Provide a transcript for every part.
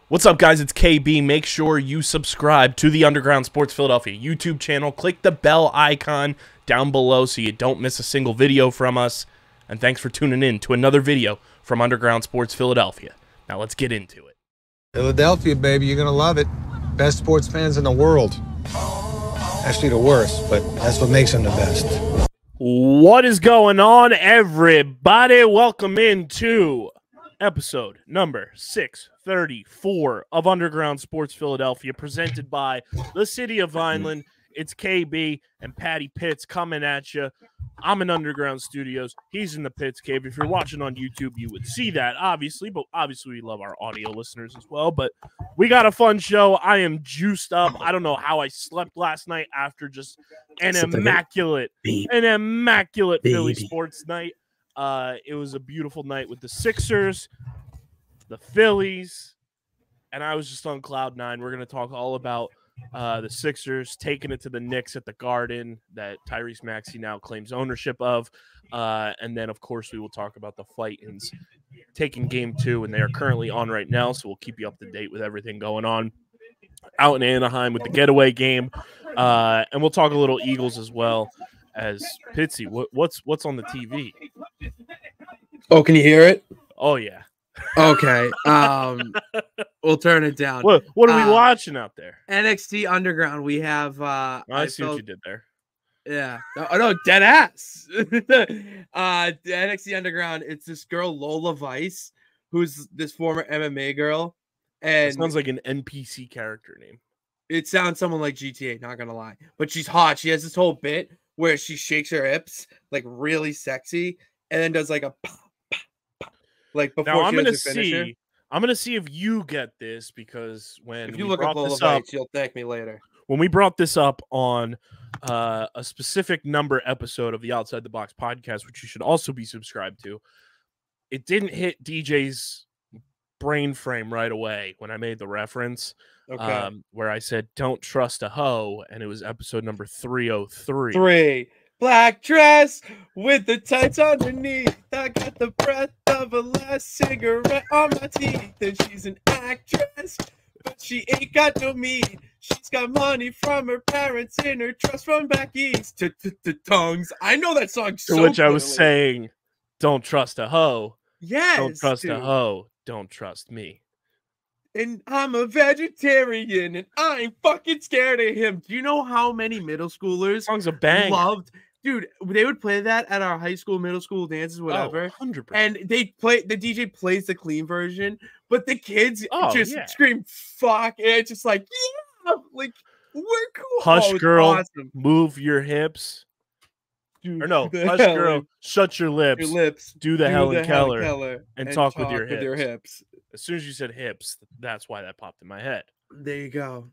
What's up, guys? It's KB. Make sure you subscribe to the Underground Sports Philadelphia YouTube channel. Click the bell icon down below so you don't miss a single video from us. And thanks for tuning in to another video from Underground Sports Philadelphia. Now let's get into it. Philadelphia, baby, you're going to love it. Best sports fans in the world. Actually, the worst, but that's what makes them the best. What is going on, everybody? Welcome into episode number 634 of Underground Sports Philadelphia, presented by the City of Vineland. It's KB and Patty Pitts coming at you. I'm in Underground Studios. He's in the Pitts Cave. If you're watching on YouTube, you would see that, obviously. But obviously, we love our audio listeners as well. But we got a fun show. I am juiced up. I don't know how I slept last night after just an immaculate Philly sports night. It was a beautiful night with the Sixers, the Phillies, and I was just on cloud nine. We're going to talk all about the Sixers taking it to the Knicks at the Garden that Tyrese Maxey now claims ownership of. And then, of course, we will talk about the Titans taking game 2, and they are currently on right now, so we'll keep you up to date with everything going on out in Anaheim with the getaway game. And we'll talk a little Eagles as well. As Pitsy, what's on the TV? Oh, can you hear it? Oh yeah. Okay. We'll turn it down. What are we watching out there? NXT Underground. We have I see what you did there. Yeah. Oh no, dead ass. The NXT Underground, it's this girl Lola Vice, who's this former MMA girl. And it sounds like an NPC character name. It sounds someone like GTA, not gonna lie. But she's hot. She has this whole bit where she shakes her hips like really sexy and then does like a pop, pop, pop, like before now, she does her finisher. I'm gonna see if you get this, because when if you look up Lola Vice, you'll thank me later. When we brought this up on a specific number episode of the Outside the Box podcast, which you should also be subscribed to, it didn't hit DJ's brain frame right away when I made the reference. Okay. Where I said, "Don't trust a hoe," and it was episode number 303. 3 black dress with the tights underneath. I got the breath of a last cigarette on my teeth, and she's an actress, but she ain't got no meat. She's got money from her parents in her trust from back east. Tongues. I know that song so to which clearly. I was saying, "Don't trust a hoe." Yes. Don't trust dude. a hoe. Don't trust me. And I'm a vegetarian, and I ain't fucking scared of him. Do you know how many middle schoolers Song's a bang. loved? Dude, they would play that at our high school, middle school dances, whatever. 100%. And they play, the DJ plays the clean version, but the kids just scream "fuck!" and it's just like, yeah, like we're cool. Hush, girl, awesome. Move your hips. Dude, Or no, hush, girl, shut your lips. Your lips. Do the Helen Keller and talk with your hips. As soon as you said hips, that's why that popped in my head. There you go.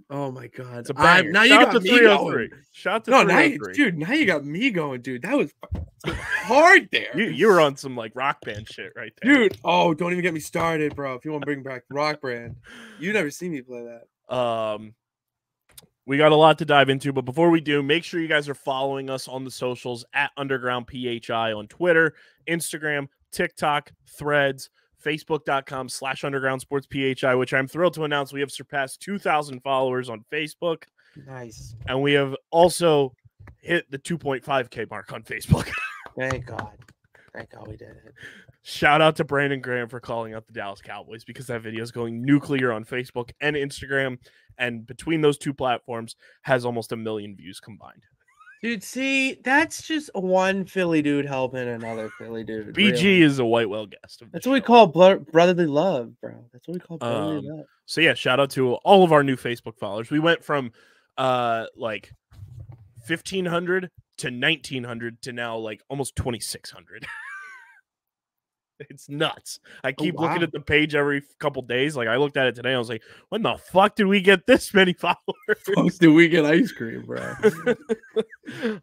Oh my god! It's a banger. Now you Shout got to me 303. going. Shout to no, 303. dude. Now you got me going, dude. That was hard there. You were on some like rock band shit right there, dude. Oh, don't even get me started, bro. If you want to bring back Rock Brand, you never seen me play that. We got a lot to dive into, but before we do, make sure you guys are following us on the socials at Underground PHI on Twitter, Instagram, TikTok, Threads, Facebook.com/Underground Sports PHI, which I'm thrilled to announce we have surpassed 2,000 followers on Facebook. Nice. And we have also hit the 2.5K mark on Facebook. Thank God. Thank God we did it. Shout out to Brandon Graham for calling out the Dallas Cowboys, because that video is going nuclear on Facebook and Instagram. And between those two platforms has almost 1 million views combined. Dude, see, that's just one Philly dude helping another Philly dude. BG really. is a white whale guest. That's what we call brotherly love, bro. That's what we call brotherly love. So yeah, shout out to all of our new Facebook followers. We went from like 1,500 to 1,900 to now like almost 2,600. It's nuts. I keep looking at the page every couple days. Like I looked at it today. I was like, when the fuck did we get this many followers? Did we get ice cream, bro?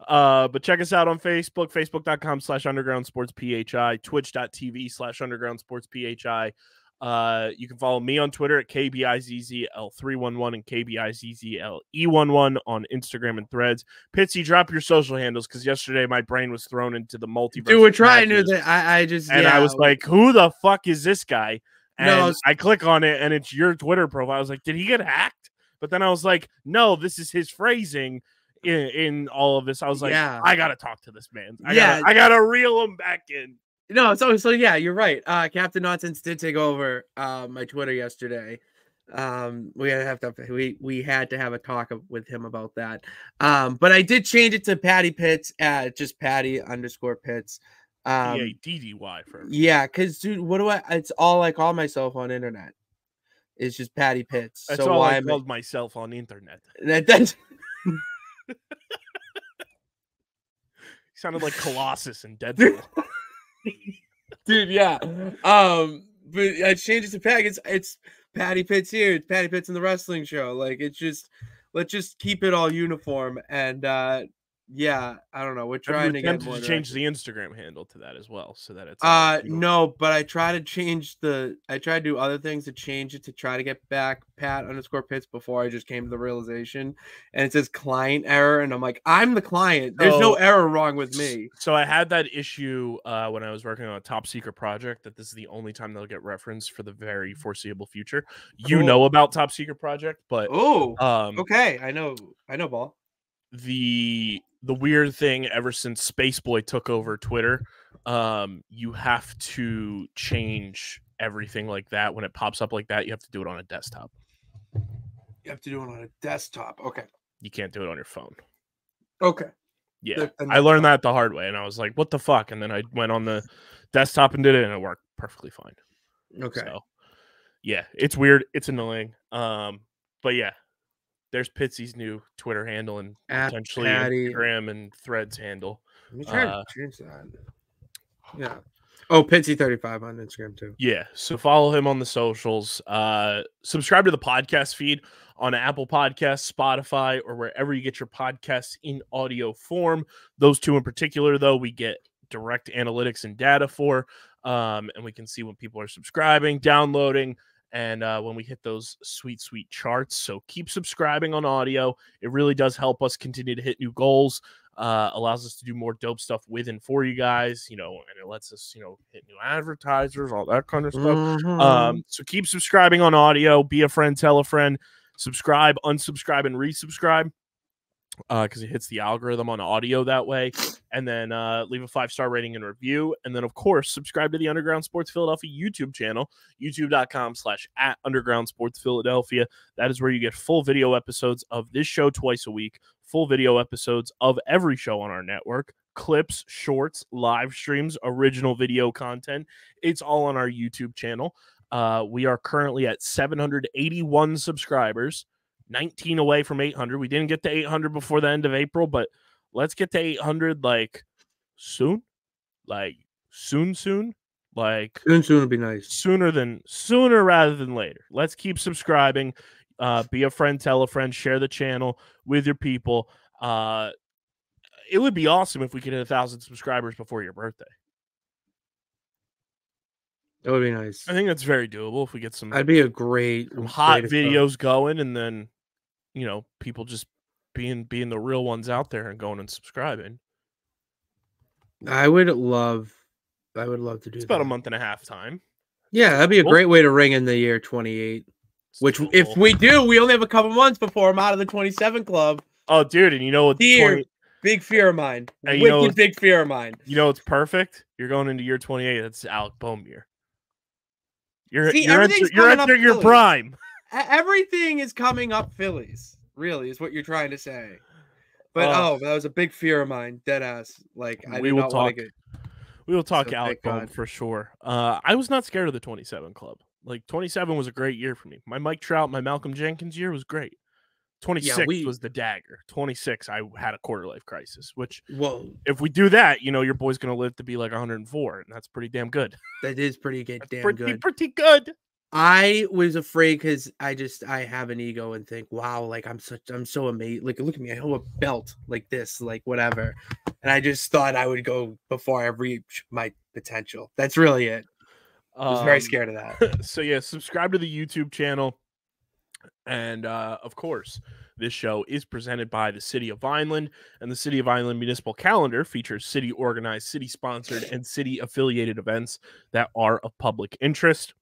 But check us out on Facebook, facebook.com/Underground Sports PHI, twitch.tv/Underground Sports PHI. You can follow me on Twitter at KBIZZL311 and KBIZZLE11 on Instagram and Threads. Pitsy, drop your social handles, because yesterday my brain was thrown into the multiverse. Dude, we're trying to. I just and I was like, who the fuck is this guy? And I click on it, and it's your Twitter profile. I was like, did he get hacked? But then I was like, no, this is his phrasing in all of this. I was like, I got to talk to this man. I got to reel him back in. No, so yeah, you're right. Captain Nonsense did take over my Twitter yesterday. We had to have a talk with him about that. But I did change it to Patty Pitts at just Patty_Pitts. PADDY for yeah, because dude, it's all I call myself on internet. It's just Patty Pitts. That's so all I called myself on the internet. That's sounded like Colossus in Deadpool. Dude, yeah. But I changed it to Patty. It's Patty Pitts here. It's Patty Pitts in the wrestling show. Like, it's just, let's just keep it all uniform. And yeah, I don't know. We're trying to get more to change the Instagram handle to that as well, so that it's no, but I try to do other things to change it to try to get back Pat_Pitts before I just came to the realization, and it says client error, and I'm like, I'm the client. There's no error wrong with me. So I had that issue when I was working on a top secret project, that this is the only time they'll get referenced for the very foreseeable future. Cool. You know about top secret project, but okay, I know ball. The weird thing ever since Spaceboy took over Twitter, you have to change everything like that. When it pops up like that, you have to do it on a desktop. You have to do it on a desktop. Okay. You can't do it on your phone. Okay. Yeah. I learned that the hard way, and I was like, what the fuck? And then I went on the desktop and did it, and it worked perfectly fine. Okay. So, yeah, it's weird. It's annoying. But yeah. There's Pitsy's new Twitter handle and potentially Instagram and Threads handle. Let me try to change that. Yeah. Oh, Pitsy35 on Instagram too. Yeah. So follow him on the socials. Subscribe to the podcast feed on Apple Podcasts, Spotify, or wherever you get your podcasts in audio form. Those two in particular, though, we get direct analytics and data for, and we can see when people are subscribing, downloading, and when we hit those sweet charts. So keep subscribing on audio. It really does help us continue to hit new goals, allows us to do more dope stuff with and for you guys, and it lets us, hit new advertisers, all that kind of stuff. So keep subscribing on audio. Be a friend, tell a friend, subscribe, unsubscribe, and resubscribe, because it hits the algorithm on audio that way. And then leave a 5-star rating and review. And then, of course, subscribe to the Underground Sports Philadelphia YouTube channel, youtube.com/@Underground Sports Philadelphia. That is where you get full video episodes of this show twice a week, full video episodes of every show on our network, clips, shorts, live streams, original video content. It's all on our YouTube channel. We are currently at 781 subscribers. 19 away from 800. We didn't get to 800 before the end of April, but let's get to 800 soon. Soon. Soon would be nice. Sooner rather than later. Let's keep subscribing. Be a friend, tell a friend, share the channel with your people. It would be awesome if we could hit 1,000 subscribers before your birthday. That would be nice. I think that's very doable if we get some. That'd be a great hot videos going, and then people just being the real ones out there and going and subscribing. I would love to do that. It's about a month and a half time. Yeah, that'd be a great way to ring in the year 28. Which, if we do, we only have a couple months before I'm out of the 27 club. Oh, dude, and you know what? Big fear of mine. Wicked big fear of mine. You know it's perfect? You're going into year 28. That's Alec Bohm year. You're entering your prime. Everything is coming up Phillies, really, is what you're trying to say. But that was a big fear of mine, dead ass. We will talk Alec Bohm for sure. I was not scared of the 27 club. 27 was a great year for me. My Mike Trout, my Malcolm Jenkins year was great. 26 was the dagger. 26, I had a quarter life crisis, which, if we do that, your boy's going to live to be 104, and that's pretty damn good. That is pretty good. Pretty good. I was afraid because I have an ego and think, wow, I'm so amazing. Look at me, I hold a belt like this, whatever. And I just thought I would go before I reach my potential. That's really it. I was very scared of that. So yeah, subscribe to the YouTube channel. And of course, this show is presented by the City of Vineland, and the City of Vineland Municipal Calendar features city-organized, city-sponsored, and city-affiliated events that are of public interest.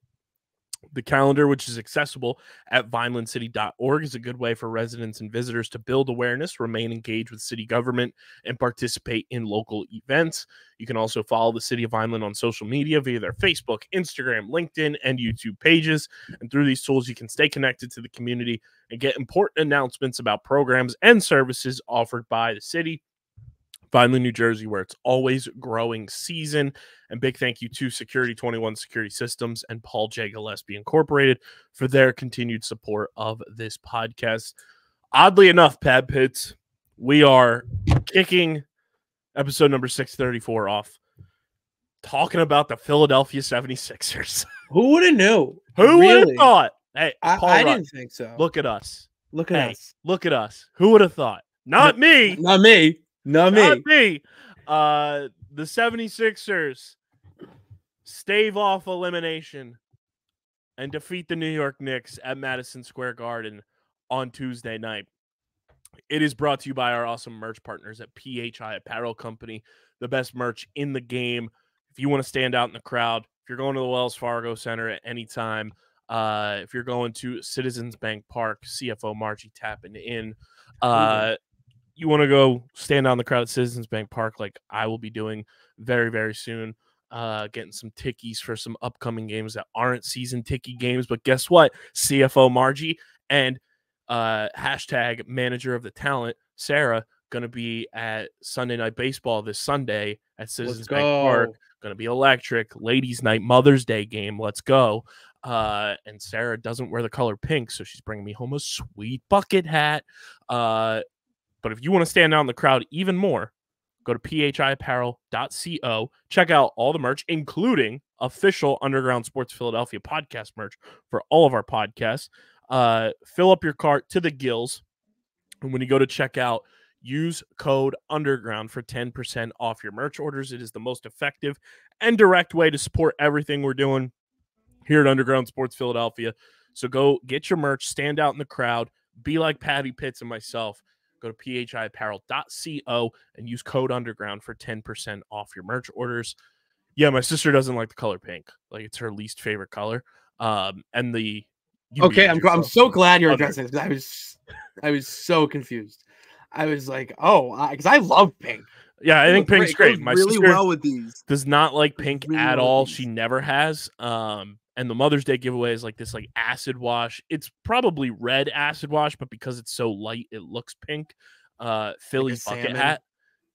The calendar, which is accessible at vinelandcity.org, is a good way for residents and visitors to build awareness, remain engaged with city government, and participate in local events. You can also follow the City of Vineland on social media via their Facebook, Instagram, LinkedIn, and YouTube pages. And through these tools, you can stay connected to the community and get important announcements about programs and services offered by the city. Vineland, New Jersey, where it's always growing season. And big thank you to Security 21 Security Systems and Paul J. Gillespie Incorporated for their continued support of this podcast. Oddly enough, Pad Pits, we are kicking episode number 634 off talking about the Philadelphia 76ers. Who would have knew? Who would have thought? Hey, I didn't think so. Look at us. Look at us. Look at us. Who would have thought? Not me. Not me. Not me. The 76ers stave off elimination and defeat the New York Knicks at Madison Square Garden on Tuesday night. It is brought to you by our awesome merch partners at PHI Apparel Company, the best merch in the game. If you want to stand out in the crowd, if you're going to the Wells Fargo Center at any time, if you're going to Citizens Bank Park, CFO Margie tapping in, you want to go stand out in the crowd at Citizens Bank Park like I will be doing very, very soon, getting some tickies for some upcoming games that aren't season ticky games. But guess what? CFO Margie and hashtag manager of the talent, Sarah, going to be at Sunday Night Baseball this Sunday at Citizens Bank Park. Going to be electric. Ladies' Night, Mother's Day game. Let's go. And Sarah doesn't wear the color pink, so she's bringing me home a sweet bucket hat. But if you want to stand out in the crowd even more, go to phiapparel.co. Check out all the merch, including official Underground Sports Philadelphia podcast merch for all of our podcasts. Fill up your cart to the gills. And when you go to checkout, use code UNDERGROUND for 10% off your merch orders. It is the most effective and direct way to support everything we're doing here at Underground Sports Philadelphia. So go get your merch, stand out in the crowd, be like Patty Pitts and myself. Go to phiapparel.co and use code UNDERGROUND for 10% off your merch orders. Yeah, my sister doesn't like the color pink. Like, it's her least favorite color. And the I'm so glad you're addressing this because I was so confused. I was like, because I love pink. Yeah, I think pink's great. My really sister well with these. Does not like pink at all. She never has. And the Mother's Day giveaway is like this like acid wash. It's probably red acid wash, but because it's so light, it looks pink. Phillies like bucket hat,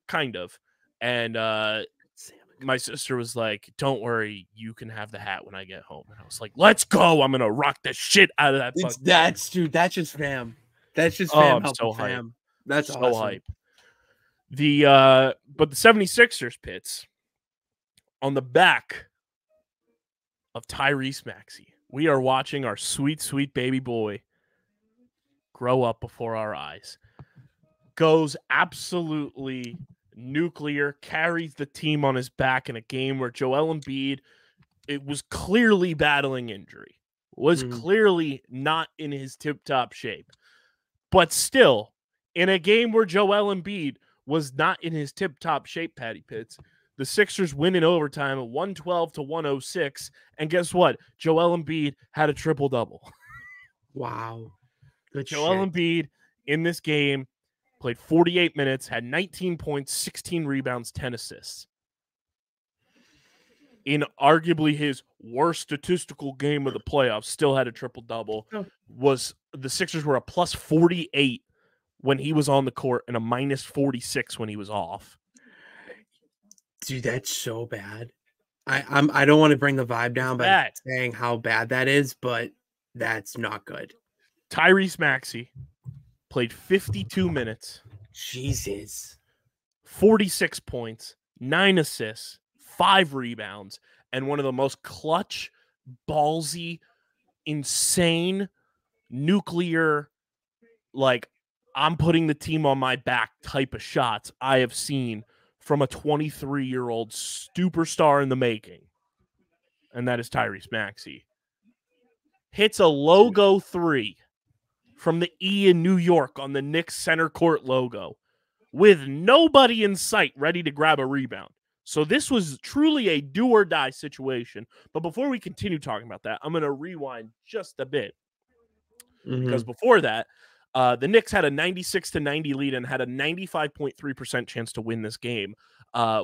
kind of. And my sister was like, "Don't worry, you can have the hat when I get home." And I was like, "Let's go! I'm gonna rock the shit out of that." That's just fam. That's just fam. I'm so hype. That's so awesome. hype. But the 76ers Pits on the back of Tyrese Maxey. We are watching our sweet, sweet baby boy grow up before our eyes. Goes absolutely nuclear, carries the team on his back in a game where Joel Embiid, it was clearly battling injury, was clearly not in his tip-top shape. But still, in a game where Joel Embiid was not in his tip-top shape, Patty Pitts, the Sixers win in overtime at 112-106. And guess what? Joel Embiid had a triple-double. Wow. Good Joel Embiid in this game played 48 minutes, had 19 points, 16 rebounds, 10 assists. In arguably his worst statistical game of the playoffs, still had a triple-double. The Sixers were a plus 48 when he was on the court and a minus 46 when he was off. Dude, that's so bad. I don't want to bring the vibe down by saying how bad that is, but that's not good. Tyrese Maxey played 52 minutes. Jesus. 46 points, 9 assists, 5 rebounds, and one of the most clutch, ballsy, insane, nuclear, like, I'm putting the team on my back type of shots I have seen from a 23-year-old superstar in the making. And that is Tyrese Maxey. Hits a logo 3 from the E in New York on the Knicks center court logo with nobody in sight ready to grab a rebound. So this was truly a do or die situation. But before we continue talking about that, I'm going to rewind just a bit. Because before that, the Knicks had a 96-90 lead and had a 95.3% chance to win this game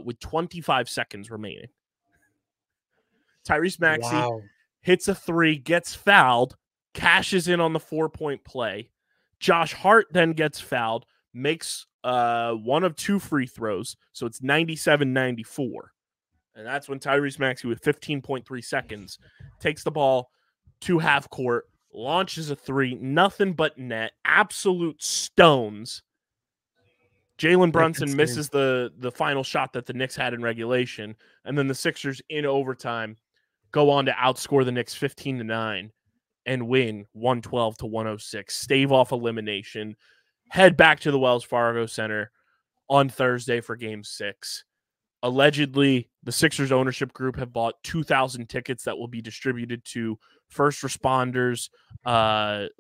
with 25 seconds remaining. Tyrese Maxey hits a three, gets fouled, cashes in on the 4-point play. Josh Hart then gets fouled, makes one of 2 free throws, so it's 97-94. And that's when Tyrese Maxey, with 15.3 seconds, takes the ball to half court, launches a 3, nothing but net, absolute stones. Jalen Brunson misses the final shot that the Knicks had in regulation, and then the Sixers in overtime go on to outscore the Knicks 15-9 and win 112-106, stave off elimination, head back to the Wells Fargo Center on Thursday for Game 6. Allegedly, the Sixers ownership group have bought 2,000 tickets that will be distributed to first responders,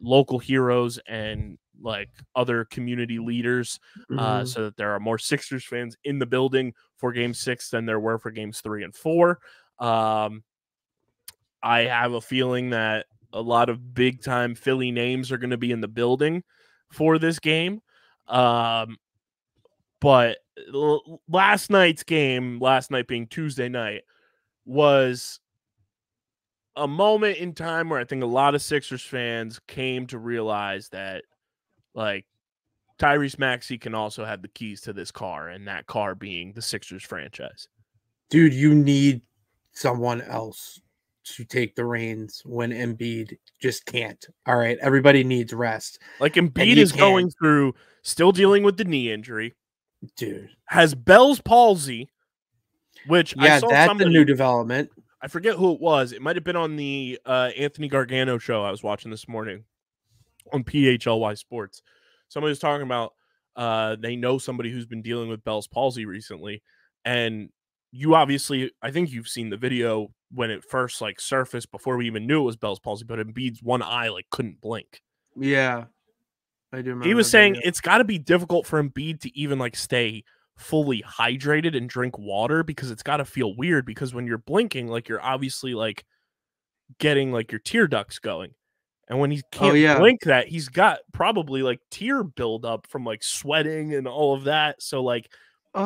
local heroes, and like other community leaders, so that there are more Sixers fans in the building for Game 6 than there were for Games 3 and 4. I have a feeling that a lot of big-time Philly names are going to be in the building for this game. But last night's game, last night being Tuesday night, was a moment in time where I think a lot of Sixers fans came to realize that, like, Tyrese Maxey can also have the keys to this car, and that car being the Sixers franchise. Dude, you need someone else to take the reins when Embiid just can't. All right, everybody needs rest. Like, Embiid is going through, still dealing with the knee injury. Dude. Has Bell's palsy, which I saw that's a new development. I forget who it was. It might have been on the Anthony Gargano show I was watching this morning on PHLY Sports. Somebody was talking about they know somebody who's been dealing with Bell's palsy recently. And you obviously, I think you've seen the video when it first like surfaced before we even knew it was Bell's palsy, but Embiid's one eye like couldn't blink. Yeah. I do remember. He was saying it's got to be difficult for Embiid to even like stay fully hydrated and drink water, because it's got to feel weird, because when you're blinking, like you're obviously like getting like your tear ducts going. And when he can't blink that, he's got probably like tear buildup from like sweating and all of that. So like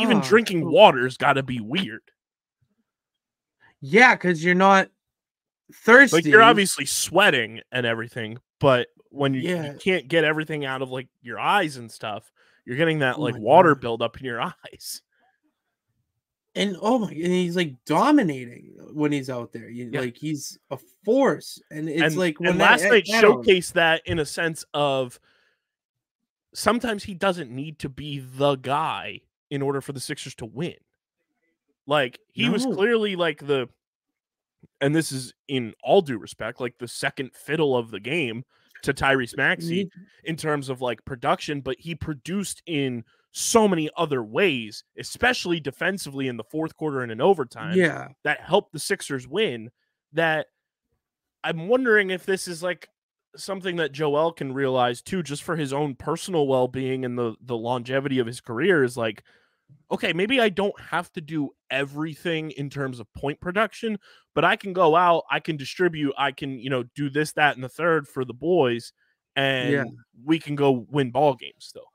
even drinking water's got to be weird. Yeah, because you're not thirsty. Like you're obviously sweating and everything, but when you can't get everything out of like your eyes and stuff, you're getting that like water buildup in your eyes. And and he's like dominating when he's out there. Like he's a force. And it's like when last night showcased that in a sense of sometimes he doesn't need to be the guy in order for the Sixers to win. Like he was clearly like and this is in all due respect, like the second fiddle of the game to Tyrese Maxey in terms of like production, but he produced in so many other ways, especially defensively in the fourth quarter and in overtime, that helped the Sixers win, that I'm wondering if this is like something that Joel can realize too, just for his own personal well-being and the longevity of his career, is like, okay, maybe I don't have to do everything in terms of point production, but I can go out, I can distribute, I can, do this, that, and the third for the boys, and we can go win ball games still.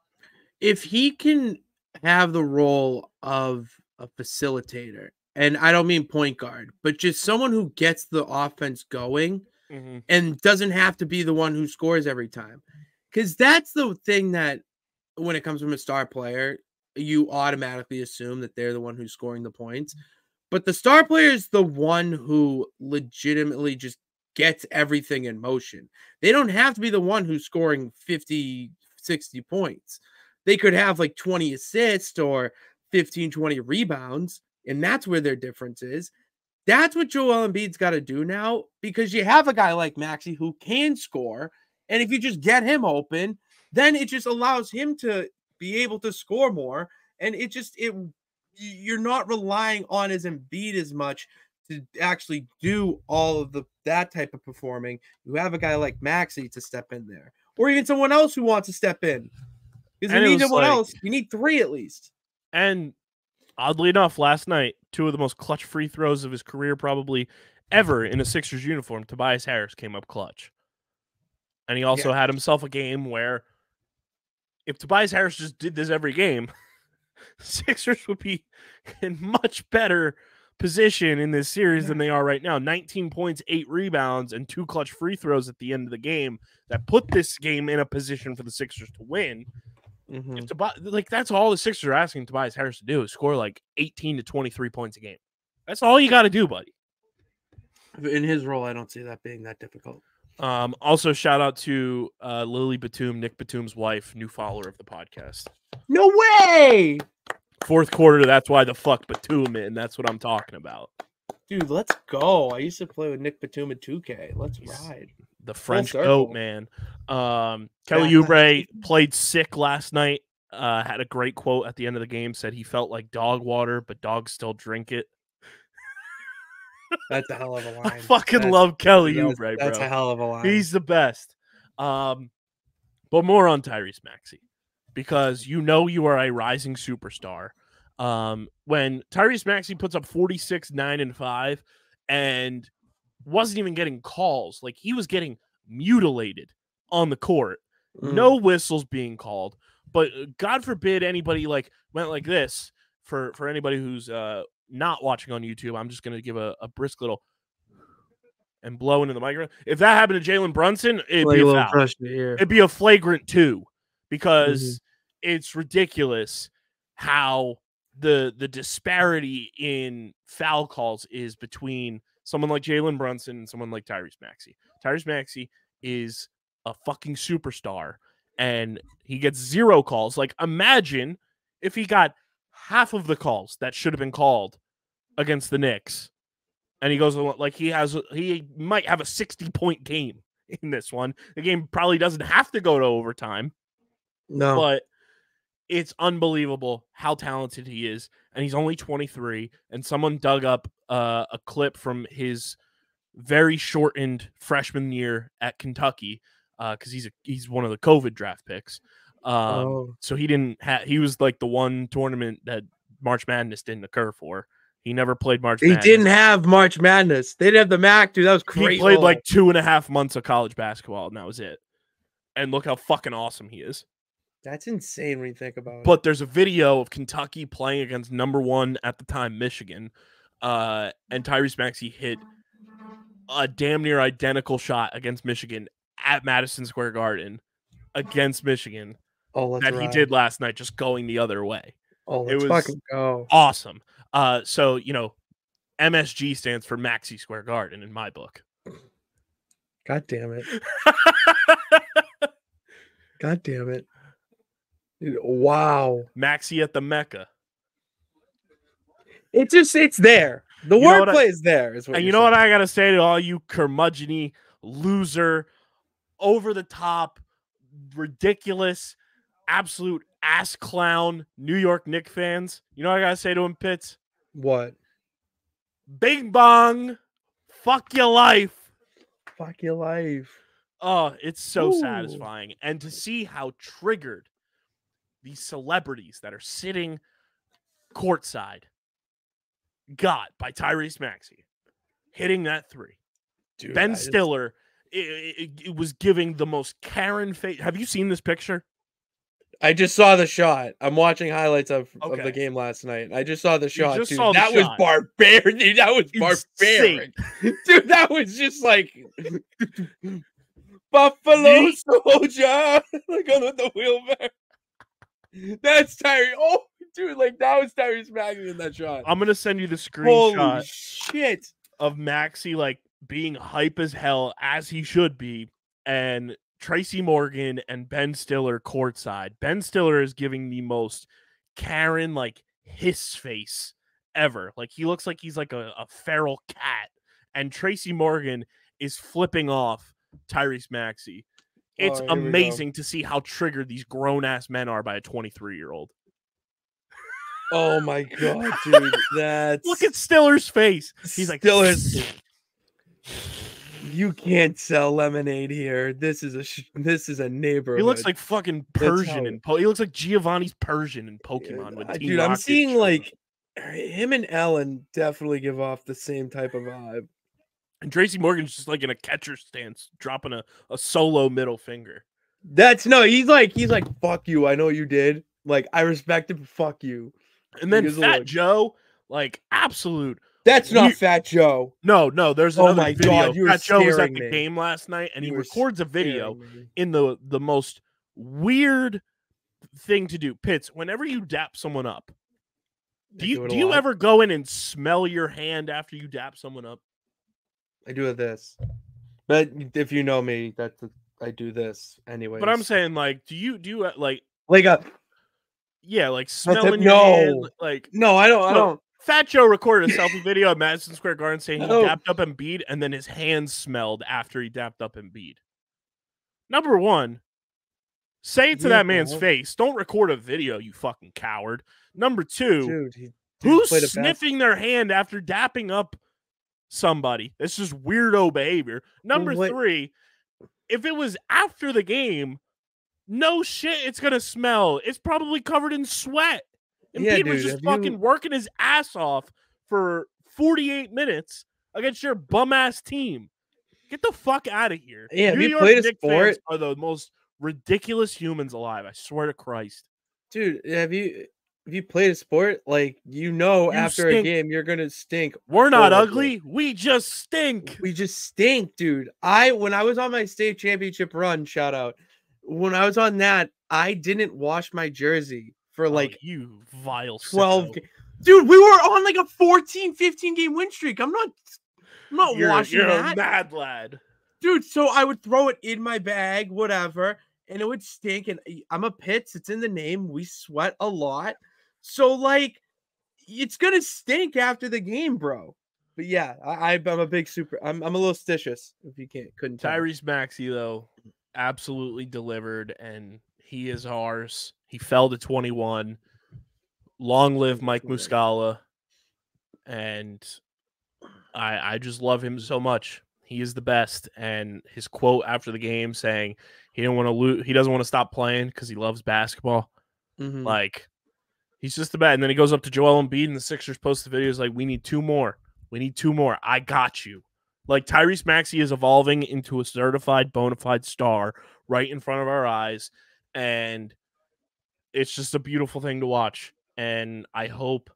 If he can have the role of a facilitator, and I don't mean point guard, but just someone who gets the offense going and doesn't have to be the one who scores every time. Because that's the thing that when it comes from a star player, you automatically assume that they're the one who's scoring the points. But the star player is the one who legitimately just gets everything in motion. They don't have to be the one who's scoring 50, 60 points. They could have like 20 assists or 15, 20 rebounds, and that's where their difference is. That's what Joel Embiid's got to do now, because you have a guy like Maxey who can score, and if you just get him open, then it just allows him to be able to score more, and you're not relying on his Embiid as much to actually do all of that type of performing. You have a guy like Maxey to step in there, or even someone else who wants to step in. Because you need someone else. You need 3 at least. And Oddly enough, last night, 2 of the most clutch free throws of his career probably ever in a Sixers uniform, Tobias Harris came up clutch. And he also had himself a game where if Tobias Harris just did this every game, Sixers would be in much better position in this series than they are right now. 19 points, 8 rebounds, and 2 clutch free throws at the end of the game that put this game in a position for the Sixers to win. If that's all the Sixers are asking Tobias Harris to do is score like 18 to 23 points a game. That's all you got to do, buddy. In his role, I don't see that being that difficult. Also, shout out to Lily Batum, Nick Batum's wife, new follower of the podcast. No way! Fourth quarter, that's why the fuck Batum in. That's what I'm talking about. Dude, let's go. I used to play with Nick Batum at 2K. Let's ride. The French goat, man. Kelly Oubre played sick last night. Had a great quote at the end of the game. Said he felt like dog water, but dogs still drink it. That's a hell of a line. I fucking love Kelly Oubre, bro. That's a hell of a line. He's the best. But more on Tyrese Maxey, because you are a rising superstar. When Tyrese Maxey puts up 46, 9, and 5, and wasn't even getting calls, like he was getting mutilated on the court. No whistles being called. But God forbid anybody went like this. For anybody who's not watching on YouTube, I'm just going to give a brisk little and blow into the microphone. If that happened to Jalen Brunson, it'd be a foul. It'd be a flagrant 2, because it's ridiculous how the disparity in foul calls is between someone like Jalen Brunson and someone like Tyrese Maxey. Tyrese Maxey is a fucking superstar, and he gets 0 calls. Like, imagine if he got half of the calls that should have been called against the Knicks, and he goes like he might have a 60-point game in this one. The game probably doesn't have to go to overtime. No, but it's unbelievable how talented he is, and he's only 23. And someone dug up a clip from his very shortened freshman year at Kentucky, because he's one of the COVID draft picks. So he was like the one tournament that March Madness didn't occur for. He never played March Madness. He didn't have March Madness. They didn't have the MAC, dude. That was crazy. He played like 2.5 months of college basketball, and that was it. And look how fucking awesome he is. That's insane when you think about it. But there's a video of Kentucky playing against number 1 at the time, Michigan, and Tyrese Maxey hit a damn near identical shot against Michigan at Madison Square Garden against Michigan he did last night, just going the other way. Let's fucking go. Awesome. So, MSG stands for Maxey Square Garden in my book. God damn it. God damn it. Dude, wow. Maxey at the Mecca. It's there. The wordplay is there. And you know what I got to say to all you curmudgeon-y, loser, over-the-top, ridiculous, absolute ass clown New York Knicks fans? You know what I got to say to him, Pitts? What? Bing bong. Fuck your life. Fuck your life. Oh, it's so satisfying. And to see how triggered these celebrities that are sitting courtside got by Tyrese Maxey hitting that 3. Dude, Ben Stiller, it was giving the most Karen face. Have you seen this picture? I just saw the shot. I'm watching highlights of the game last night. I just saw the shot, dude. That was barbaric. Dude, that was barbaric. Dude, that was just like Buffalo Soldier. Like on the wheelbarrow. That's Tyrese. Oh, dude, like that was Tyrese Maxey in that shot. I'm gonna send you the screenshot. Holy shit. Of Maxey like being hype as hell, as he should be, and Tracy Morgan and Ben Stiller courtside. Ben Stiller is giving the most Karen like hiss face ever. Like he looks like he's like a feral cat, and Tracy Morgan is flipping off Tyrese Maxey. It's amazing to see how triggered these grown-ass men are by a 23-year-old. Oh, my God, dude. Look at Stiller's face. He's like... Stiller's... You can't sell lemonade here. This is a neighborhood. He looks like fucking Persian. He looks like Giovanni's Persian in Pokemon. Dude, I'm seeing, like... Him and Ellen definitely give off the same type of vibe. And Tracy Morgan's just like in a catcher stance, dropping a solo middle finger. He's like, fuck you. I know what you did. Like, I respect it, but fuck you. And then Fat Joe, like absolute. That's not Fat Joe. No, there's another video. God, Fat Joe was at the game last night, and he records a video in the most weird thing to do. Pitts, whenever you dap someone up, do you ever go in and smell your hand after you dap someone up? I do this. But if you know me, I do this anyway. But I'm saying, like, do you like a smelling your hand? Like, no, I don't. Fat Joe recorded a selfie video at Madison Square Garden saying he dapped up Embiid, and then his hands smelled after he dapped up Embiid. Number one, say it to that man's face. Don't record a video, you fucking coward. Number two, who's sniffing their hand after dapping up somebody? That's just weirdo behavior. Number three, if it was after the game, no shit, it's gonna smell. It's probably covered in sweat. And Embiid was just fucking working his ass off for 48 minutes against your bum ass team. Get the fuck out of here. Yeah, New York Knicks fans are the most ridiculous humans alive. I swear to Christ, dude. Have you played a sport? Like, after a game you're gonna stink. We're not ugly. We just stink. We just stink, dude. When I was on my state championship run, shout out. When I was on that, I didn't wash my jersey for you vile 12 dude, we were on like a 14-15 game win streak. I'm not washing you're that. A mad lad, dude. So I would throw it in my bag, whatever, and it would stink. And I'm a Pitts, it's in the name. We sweat a lot, so like it's gonna stink after the game, bro. But yeah, I'm a big I'm a little stitious. If you couldn't tell. Tyrese Maxey though absolutely delivered, and he is ours. He fell to 21. Long live Mike Muscala. And I just love him so much. He is the best. And his quote after the game saying he didn't want to lose, he doesn't want to stop playing because he loves basketball. Mm-hmm. Like, he's just the best. And then he goes up to Joel Embiid, and the Sixers post the videos like, we need 2 more. We need 2 more. I got you. Like, Tyrese Maxey is evolving into a certified bona fide star right in front of our eyes. And it's just a beautiful thing to watch. And I hope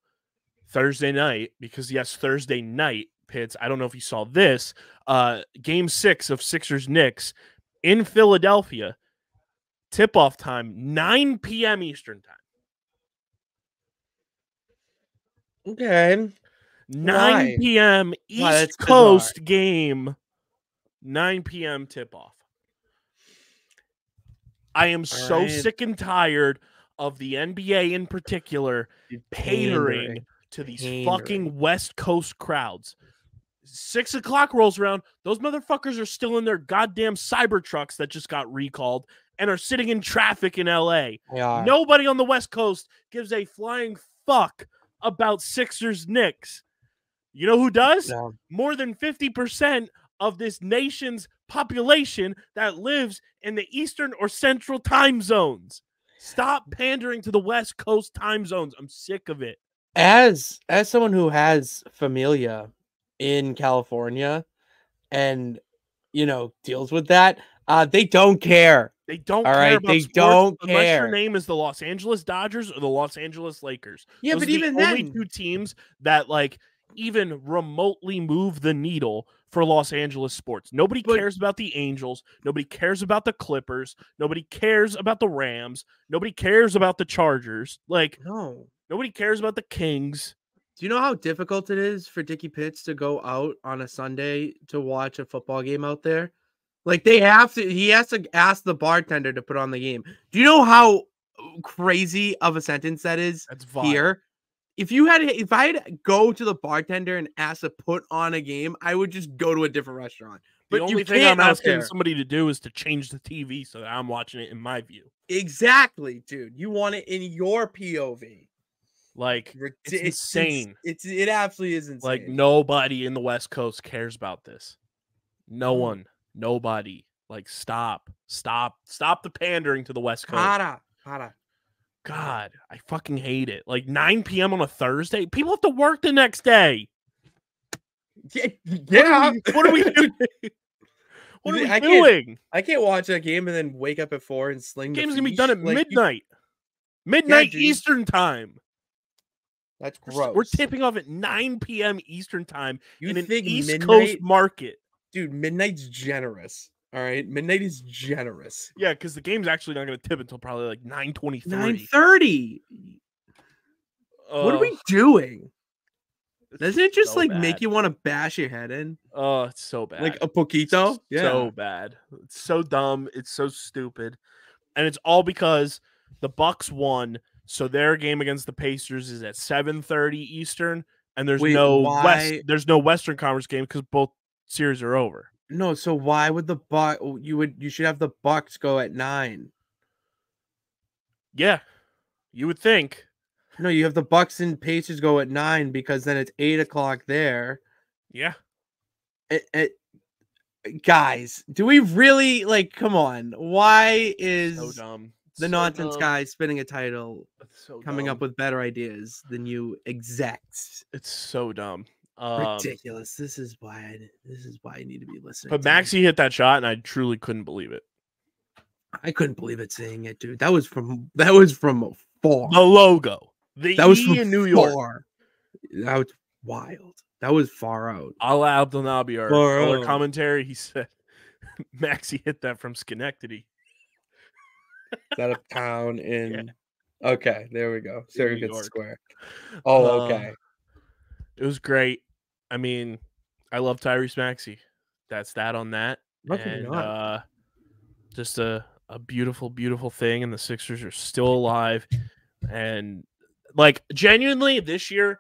Thursday night, because yes, Thursday night, Pitts, I don't know if you saw this, game 6 of Sixers-Knicks in Philadelphia, tip-off time, 9 p.m. Eastern time. Okay. 9 p.m. East Coast game, 9 p.m. tip-off. I am so sick and tired of the NBA in particular pandering to these fucking West Coast crowds. 6 o'clock rolls around. Those motherfuckers are still in their goddamn Cybertrucks that just got recalled and are sitting in traffic in LA. Nobody on the West Coast gives a flying fuck about Sixers Knicks. You know who does? No. More than 50% of this nation's population that lives in the Eastern or Central time zones. Stop pandering to the West Coast time zones. I'm sick of it. As someone who has familia in California and, deals with that, they don't care. They don't care. Right? About they sports don't care. Unless your name is the Los Angeles Dodgers or the Los Angeles Lakers. Yeah, Those but are even the only 2 teams that even remotely move the needle for Los Angeles sports. Nobody cares about the Angels. Nobody cares about the Clippers. Nobody cares about the Rams. Nobody cares about the Chargers. No. Nobody cares about the Kings. Do you know how difficult it is for Dickie Pitts to go out on a Sunday to watch a football game out there? He has to ask the bartender to put on the game. Do you know how crazy of a sentence that is? That's vile. Here? If I had to go to the bartender and ask to put on a game, I would just go to a different restaurant. But the only thing I'm asking somebody to do is to change the TV so that I'm watching it in my view. Exactly, dude. You want it in your POV. It's insane. It absolutely is insane. Nobody in the West Coast cares about this. No one. Nobody. Stop the pandering to the West Coast. Para. God, I fucking hate it. Like 9 p.m. on a Thursday. People have to work the next day. Yeah. What are we doing? What are we I doing? I can't watch that game and then wake up at 4 and sling The the game's gonna be fish. done at Like, midnight. Midnight dude. Eastern time. That's gross. We're tipping off at 9 p.m. Eastern time You in an think East midnight? Coast market. Dude, midnight's generous. All right, midnight is generous. Yeah, because the game's actually not going to tip until probably like 9:23. 9:30. What are we doing? Doesn't it just so like bad. make you want to bash your head in? Oh, it's so bad. Like a poquito? Yeah. So bad. It's so dumb. It's so stupid. And it's all because the Bucks won, so their game against the Pacers is at 7:30 Eastern, and there's there's no Western Conference game because both series are over. No, so why would the Bucks you should have the Bucks go at 9? Yeah. You would think. No, you have the Bucks and Pacers go at 9 because then it's 8 o'clock there. Yeah. Guys, do we really like? Come on, why is so dumb? The so nonsense dumb. guy spinning a title, so coming dumb. up with better ideas than you execs? It's so dumb. Ridiculous. This is why I need to be listening. But Maxey hit that shot, and I truly couldn't believe it. I couldn't believe it seeing it, dude. That was from far. The logo. That was from in New York. Far. That was wild. That was far out. Ala Abdelnaby, our color commentary, he said Maxey hit that from Schenectady. Is that a town in? Yeah. Okay, there we go. Surrogate Square. Oh, okay. It was great. I mean, I love Tyrese Maxey. That's that on that. And just a beautiful, beautiful thing. And the Sixers are still alive. And like genuinely, this year,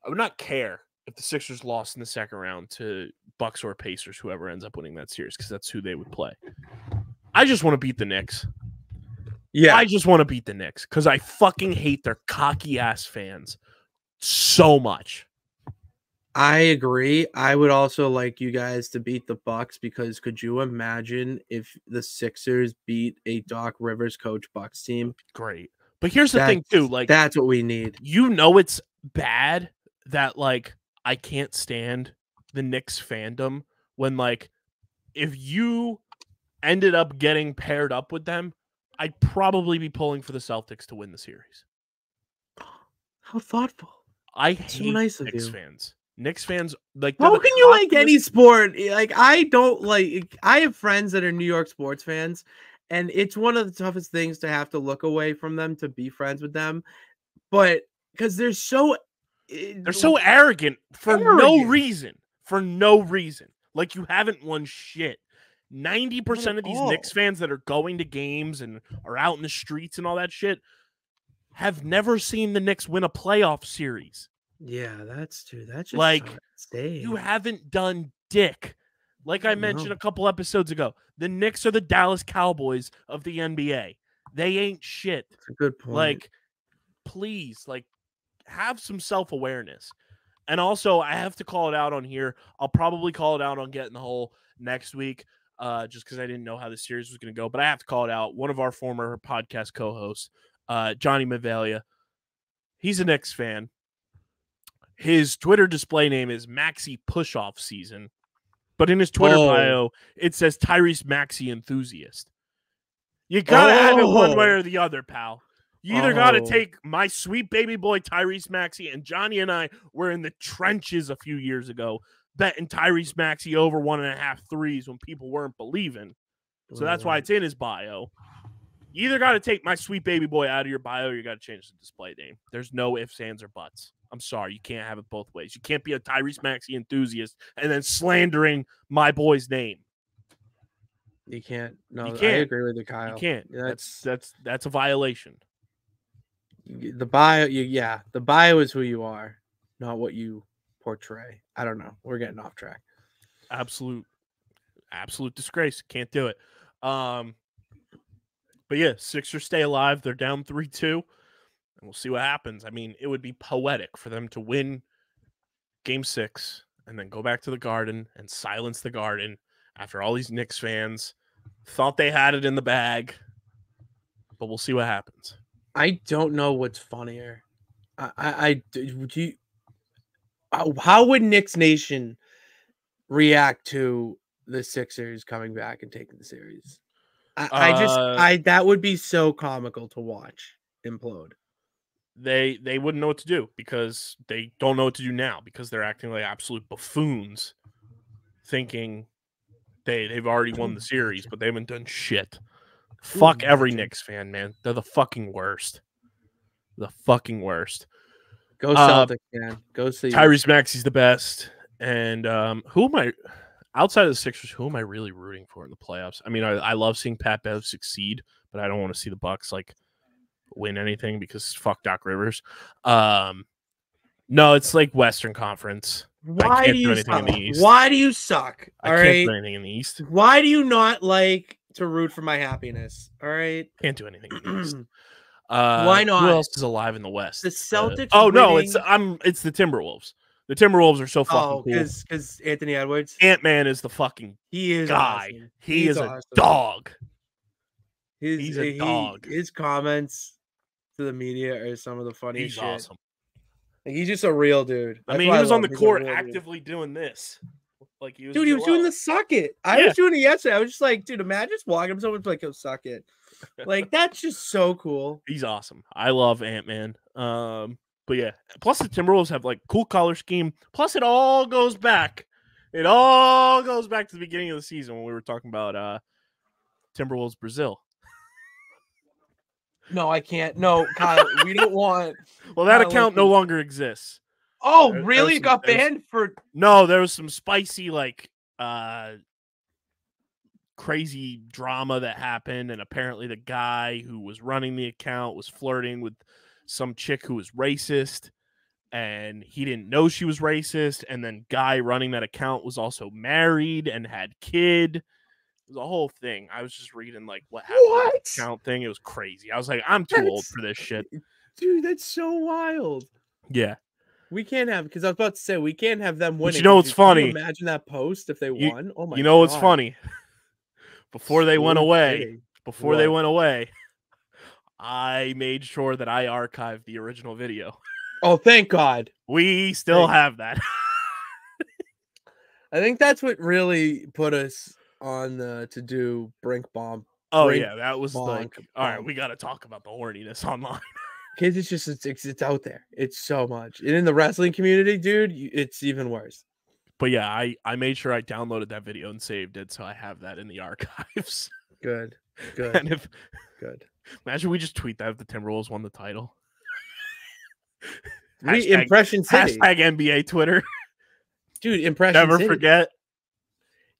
I would not care if the Sixers lost in the second round to Bucks or Pacers, whoever ends up winning that series, because that's who they would play. I just want to beat the Knicks. Yeah, I just want to beat the Knicks because I fucking hate their cocky ass fans so much. I agree. I would also like you guys to beat the Bucks because could you imagine if the Sixers beat a Doc Rivers coach Bucks team? Great. But here's the thing too, like that's what we need. You know it's bad that like I can't stand the Knicks fandom when like if you ended up getting paired up with them, I'd probably be pulling for the Celtics to win the series. How thoughtful. I hate Knicks fans. Knicks fans, like, how can you like any sport? Like, I don't like. I have friends that are New York sports fans, and it's one of the toughest things to have to look away from them to be friends with them. But because they're so arrogant for no reason. For no reason. Like you haven't won shit. 90% of these Knicks fans that are going to games and are out in the streets and all that shit have never seen the Knicks win a playoff series. Yeah, that's true. That's just like you haven't done dick. Like I mentioned a couple episodes ago, the Knicks are the Dallas Cowboys of the NBA. They ain't shit. That's a good point. Like, please, like, have some self-awareness. And also, I have to call it out on here. I'll probably call it out on Getting the Hole next week, just because I didn't know how the series was going to go. But I have to call it out. One of our former podcast co-hosts, Johnny Mavalia, he's a Knicks fan. His Twitter display name is Maxey Pushoff Season. But in his Twitter bio, it says Tyrese Maxey Enthusiast. You got to have it one way or the other, pal. You either got to take my sweet baby boy Tyrese Maxey, and Johnny and I were in the trenches a few years ago betting Tyrese Maxey over 1.5 threes when people weren't believing. So that's why it's in his bio. You either got to take my sweet baby boy out of your bio or you got to change the display name. There's no ifs, ands, or buts. I'm sorry. You can't have it both ways. You can't be a Tyrese Maxey enthusiast and then slandering my boy's name. You can't. No, you can't. I agree with you, Kyle. You can't. That's a violation. The bio, the bio is who you are, not what you portray. I don't know. We're getting off track. Absolute disgrace. Can't do it. But yeah, Sixers stay alive. They're down 3-2, and we'll see what happens. I mean, it would be poetic for them to win Game 6 and then go back to the Garden and silence the Garden after all these Knicks fans thought they had it in the bag. But we'll see what happens. I don't know what's funnier. Would you? How would Knicks Nation react to the Sixers coming back and taking the series? That would be so comical to watch implode. They wouldn't know what to do because they don't know what to do now because they're acting like absolute buffoons, thinking they've already won the series, but they haven't done shit. Fuck every Knicks fan, man. They're the fucking worst. The fucking worst. Go Celtics, man. Go see Tyrese Maxey's the best. And who am I outside of the Sixers? Who am I really rooting for in the playoffs? I mean, I love seeing Pat Bev succeed, but I don't want to see the Bucks win anything because fuck Doc Rivers. No, it's like Western Conference. I can't do anything in the East. Why do you suck? I can't do anything in the East. Why do you not like to root for my happiness? All right. Can't do anything in the East. Why not? Who else is alive in the West? The Celtics. No, it's the Timberwolves. The Timberwolves are so fucking cool. Because Anthony Edwards. Ant-Man is the fucking guy. Awesome. He is awesome. A dog. He's a dog. His comments to the media are some of the funniest shit. Awesome. Like, he's just a real dude. That's he was on the court actively doing this. Like he was doing the suck it. I was doing it yesterday. I was just like, dude, imagine just walking up to someone's like, go suck it. Like, that's just so cool. He's awesome. I love Ant-Man. But yeah, plus the Timberwolves have cool color scheme. Plus it all goes back. It all goes back to the beginning of the season when we were talking about Timberwolves Brazil. No, I can't. No, Kyle, we don't want. Well, that account no longer exists. Oh, really? It got banned for. No, there was some spicy crazy drama that happened, and apparently the guy who was running the account was flirting with some chick who was racist, and he didn't know she was racist, and then guy running that account was also married and had kid. It was a whole thing. I was just reading what happened with the account thing. It was crazy. I was like, I'm too old for this shit. Dude, that's so wild. Yeah. We can't have, because I was about to say, we can't have them winning. But you know what's funny? Can you imagine that post if they won? Oh my God. You know what's funny? Before they went away, I made sure that I archived the original video. Oh, thank God. We still have that. I think that's what really put us on to do Brink Bomb. Oh, yeah. That was all right, we got to talk about the horniness online. Kids, it's out there. It's so much. And in the wrestling community, dude, it's even worse. But yeah, I made sure I downloaded that video and saved it, so I have that in the archives. Good. And good. Imagine we just tweet that if the Timberwolves won the title. Impression City. Hashtag NBA Twitter. Dude, Impression Never City. forget.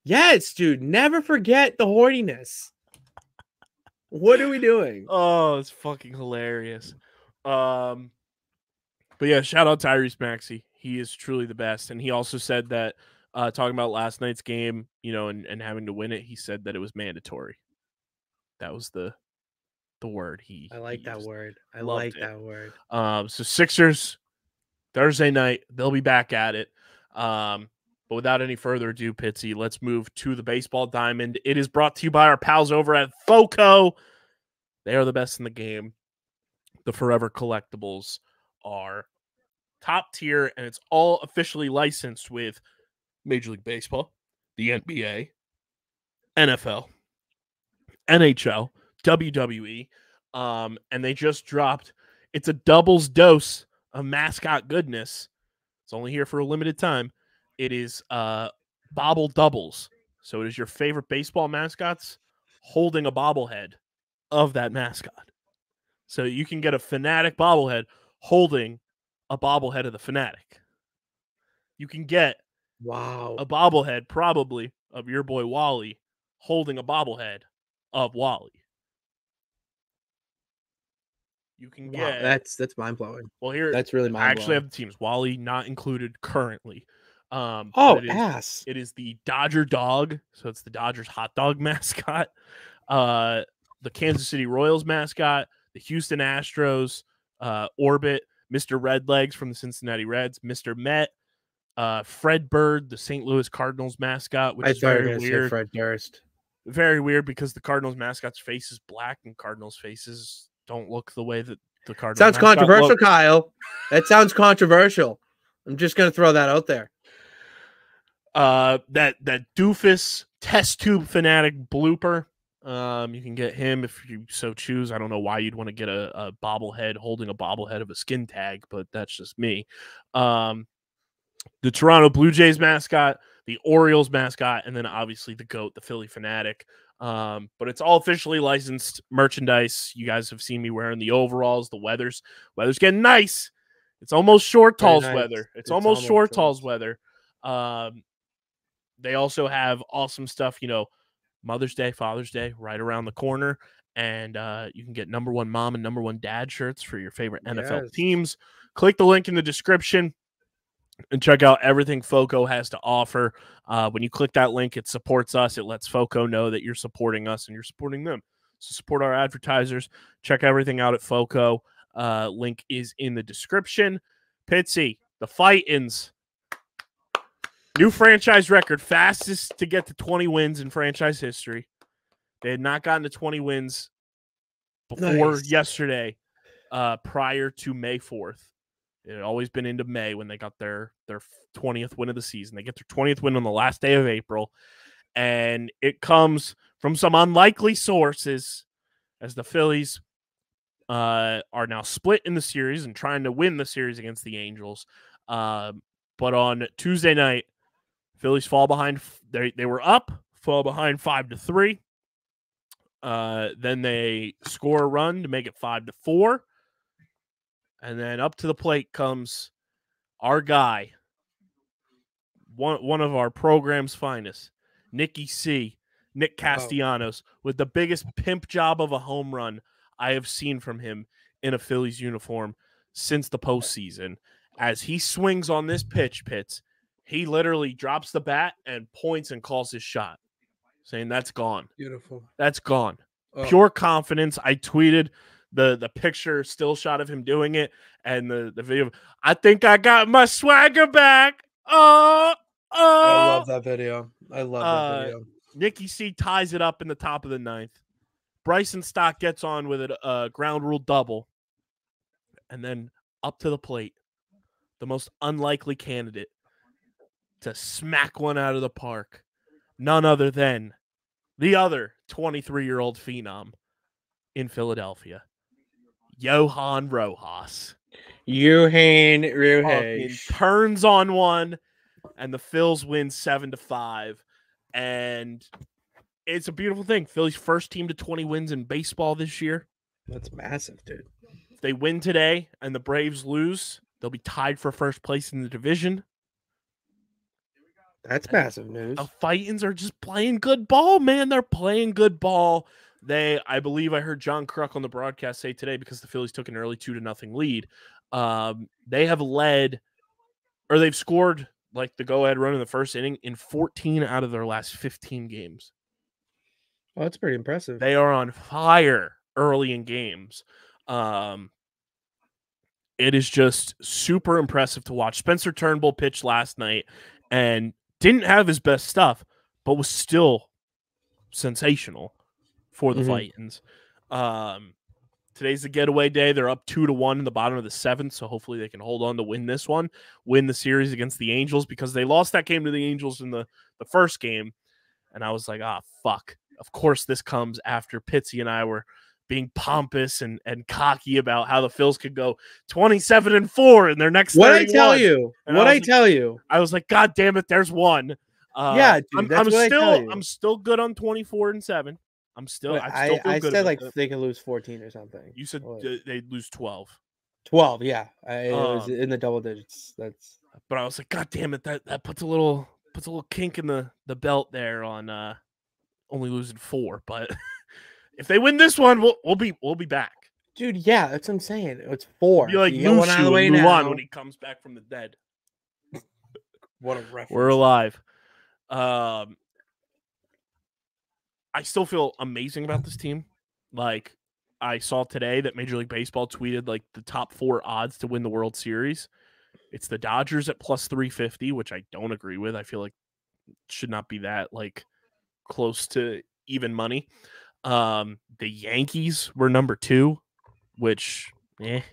Yes, dude. Never forget the horniness. What are we doing? Oh, it's fucking hilarious. But yeah, shout out Tyrese Maxey. He is truly the best. And he also said that talking about last night's game, and having to win it, he said that it was mandatory. That was the word I like that word. I Loved like it. that word. So Sixers Thursday night, they'll be back at it. But without any further ado, Pitsy, let's move to the baseball diamond. It is brought to you by our pals over at FOCO. They are the best in the game. The Forever Collectibles are top tier, and it's all officially licensed with Major League Baseball, the NBA, NFL, NHL, WWE, and they just dropped. It's a doubles dose of mascot goodness. It's only here for a limited time. It is Bobble Doubles. So it is your favorite baseball mascots holding a bobblehead of that mascot. So you can get a Fanatic bobblehead holding a bobblehead of the Fanatic. You can get a bobblehead probably of your boy Wally holding a bobblehead of Wally. You can get that's mind blowing. Well, here that's really mind blowing. I actually have the teams. Wally not included currently. It is the Dodger dog, so it's the Dodgers hot dog mascot. The Kansas City Royals mascot, the Houston Astros, Orbit, Mr. Redlegs from the Cincinnati Reds, Mr. Met, Fred Bird, the St. Louis Cardinals mascot, which is very weird. Fred Durst. Very weird because the Cardinals mascot's face is black and Cardinals faces don't look the way that the Cardinals Sounds mascot controversial, logo. Kyle. That sounds controversial. I'm just gonna throw that out there. That doofus test tube fanatic blooper. You can get him if you so choose. I don't know why you'd want to get a bobblehead holding a bobblehead of a skin tag, but that's just me. The Toronto Blue Jays mascot, the Orioles mascot, and then obviously the GOAT, the Philly fanatic. But it's all officially licensed merchandise. You guys have seen me wearing the overalls. The weather's getting nice. It's almost short Very talls nice. weather. It's It's almost short almost talls shorts. weather. They also have awesome stuff, Mother's Day, Father's Day, right around the corner. And you can get number one mom and number one dad shirts for your favorite NFL Yes. teams. Click the link in the description and check out everything FOCO has to offer. When you click that link, it supports us. It lets FOCO know that you're supporting us and you're supporting them. So support our advertisers. Check everything out at FOCO. Link is in the description. Pitsy, the Fightins. New franchise record, fastest to get to 20 wins in franchise history. They had not gotten to 20 wins before yesterday, prior to May 4th. It had always been into May when they got their 20th win of the season. They get their 20th win on the last day of April, and it comes from some unlikely sources as the Phillies are now split in the series and trying to win the series against the Angels. But on Tuesday night, Phillies fall behind. They were up, fall behind 5-3. Then they score a run to make it 5-4. And then up to the plate comes our guy, one of our program's finest, Nick Castellanos, with the biggest pimp job of a home run I have seen from him in a Phillies uniform since the postseason. As he swings on this pitch, Pitts, he literally drops the bat and points and calls his shot, saying that's gone. Beautiful. That's gone. Oh. Pure confidence. I tweeted the picture still shot of him doing it and the video. I think I got my swagger back. I love that video. I love that video. Nicky C ties it up in the top of the ninth. Bryson Stott gets on with a ground rule double. And then up to the plate, the most unlikely candidate to smack one out of the park. None other than the other 23-year-old phenom in Philadelphia, Johan Rojas. Turns on one, and the Phils win 7-5. And it's a beautiful thing. Philly's first team to 20 wins in baseball this year. That's massive, dude. If they win today and the Braves lose, they'll be tied for first place in the division. That's massive news. The Fightins are just playing good ball, man. They're playing good ball. I believe I heard John Kruk on the broadcast say today, because the Phillies took an early 2-0 lead. They have led, or they've scored like the go-ahead run in the first inning in 14 out of their last 15 games. Oh, that's pretty impressive. They are on fire early in games. It is just super impressive to watch. Spencer Turnbull pitched last night and didn't have his best stuff, but was still sensational for the Fightins. Today's the getaway day. They're up 2-1 in the bottom of the seventh, so hopefully they can hold on to win this one, win the series against the Angels, because they lost that game to the Angels in the first game, and I was like, fuck. Of course this comes after Pitsy and I were being pompous and cocky about how the Phils could go 27-4 in their next 31. What I tell you? I was like, God damn it, there's one. Yeah, dude, I'm still good on 24-7. I still feel good. Said like they can lose 14 or something. You said they'd lose 12. 12, yeah. It was in the double digits. But I was like, God damn it, that puts a little kink in the belt there on only losing 4. But if they win this one, we'll be back. Dude, yeah, that's what I'm saying. It's 4. Be like Mushu and Mulan when he comes back from the dead. What a reference. We're alive. I still feel amazing about this team. Like, I saw today that Major League Baseball tweeted like the top 4 odds to win the World Series. It's the Dodgers at plus 350, which I don't agree with. I feel like it should not be that like close to even money. The Yankees were number 2, which They're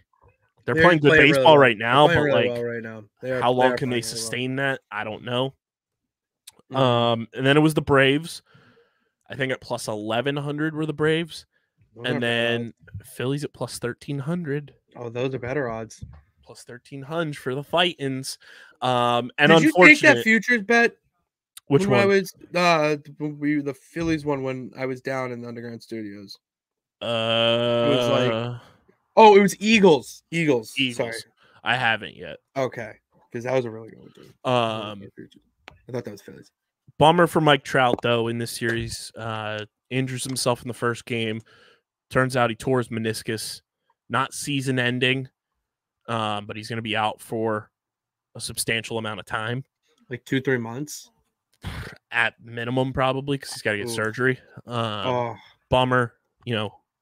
They playing good play really baseball well. right now, They're but playing really like, well right now. how long are can they playing really well. sustain that? I don't know. Mhm. And then it was the Braves. I think at plus 1100 were the Braves, Those and aren't bad then odds. Phillies at plus 1300. Oh, those are better odds. Plus 1300 for the Fightins. And Did you take that unfortunate. futures bet Which when I one? was the Phillies one when I was down in the Underground Studios? It was like it was Eagles. Sorry. Eagles. I haven't yet. Okay, because that was a really good one too. I thought that was Phillies. Bummer for Mike Trout though in this series. Injures himself in the first game. Turns out he tore his meniscus. Not season ending, but he's going to be out for a substantial amount of time. Like 2-3 months at minimum, probably, because he's got to get surgery. Bummer.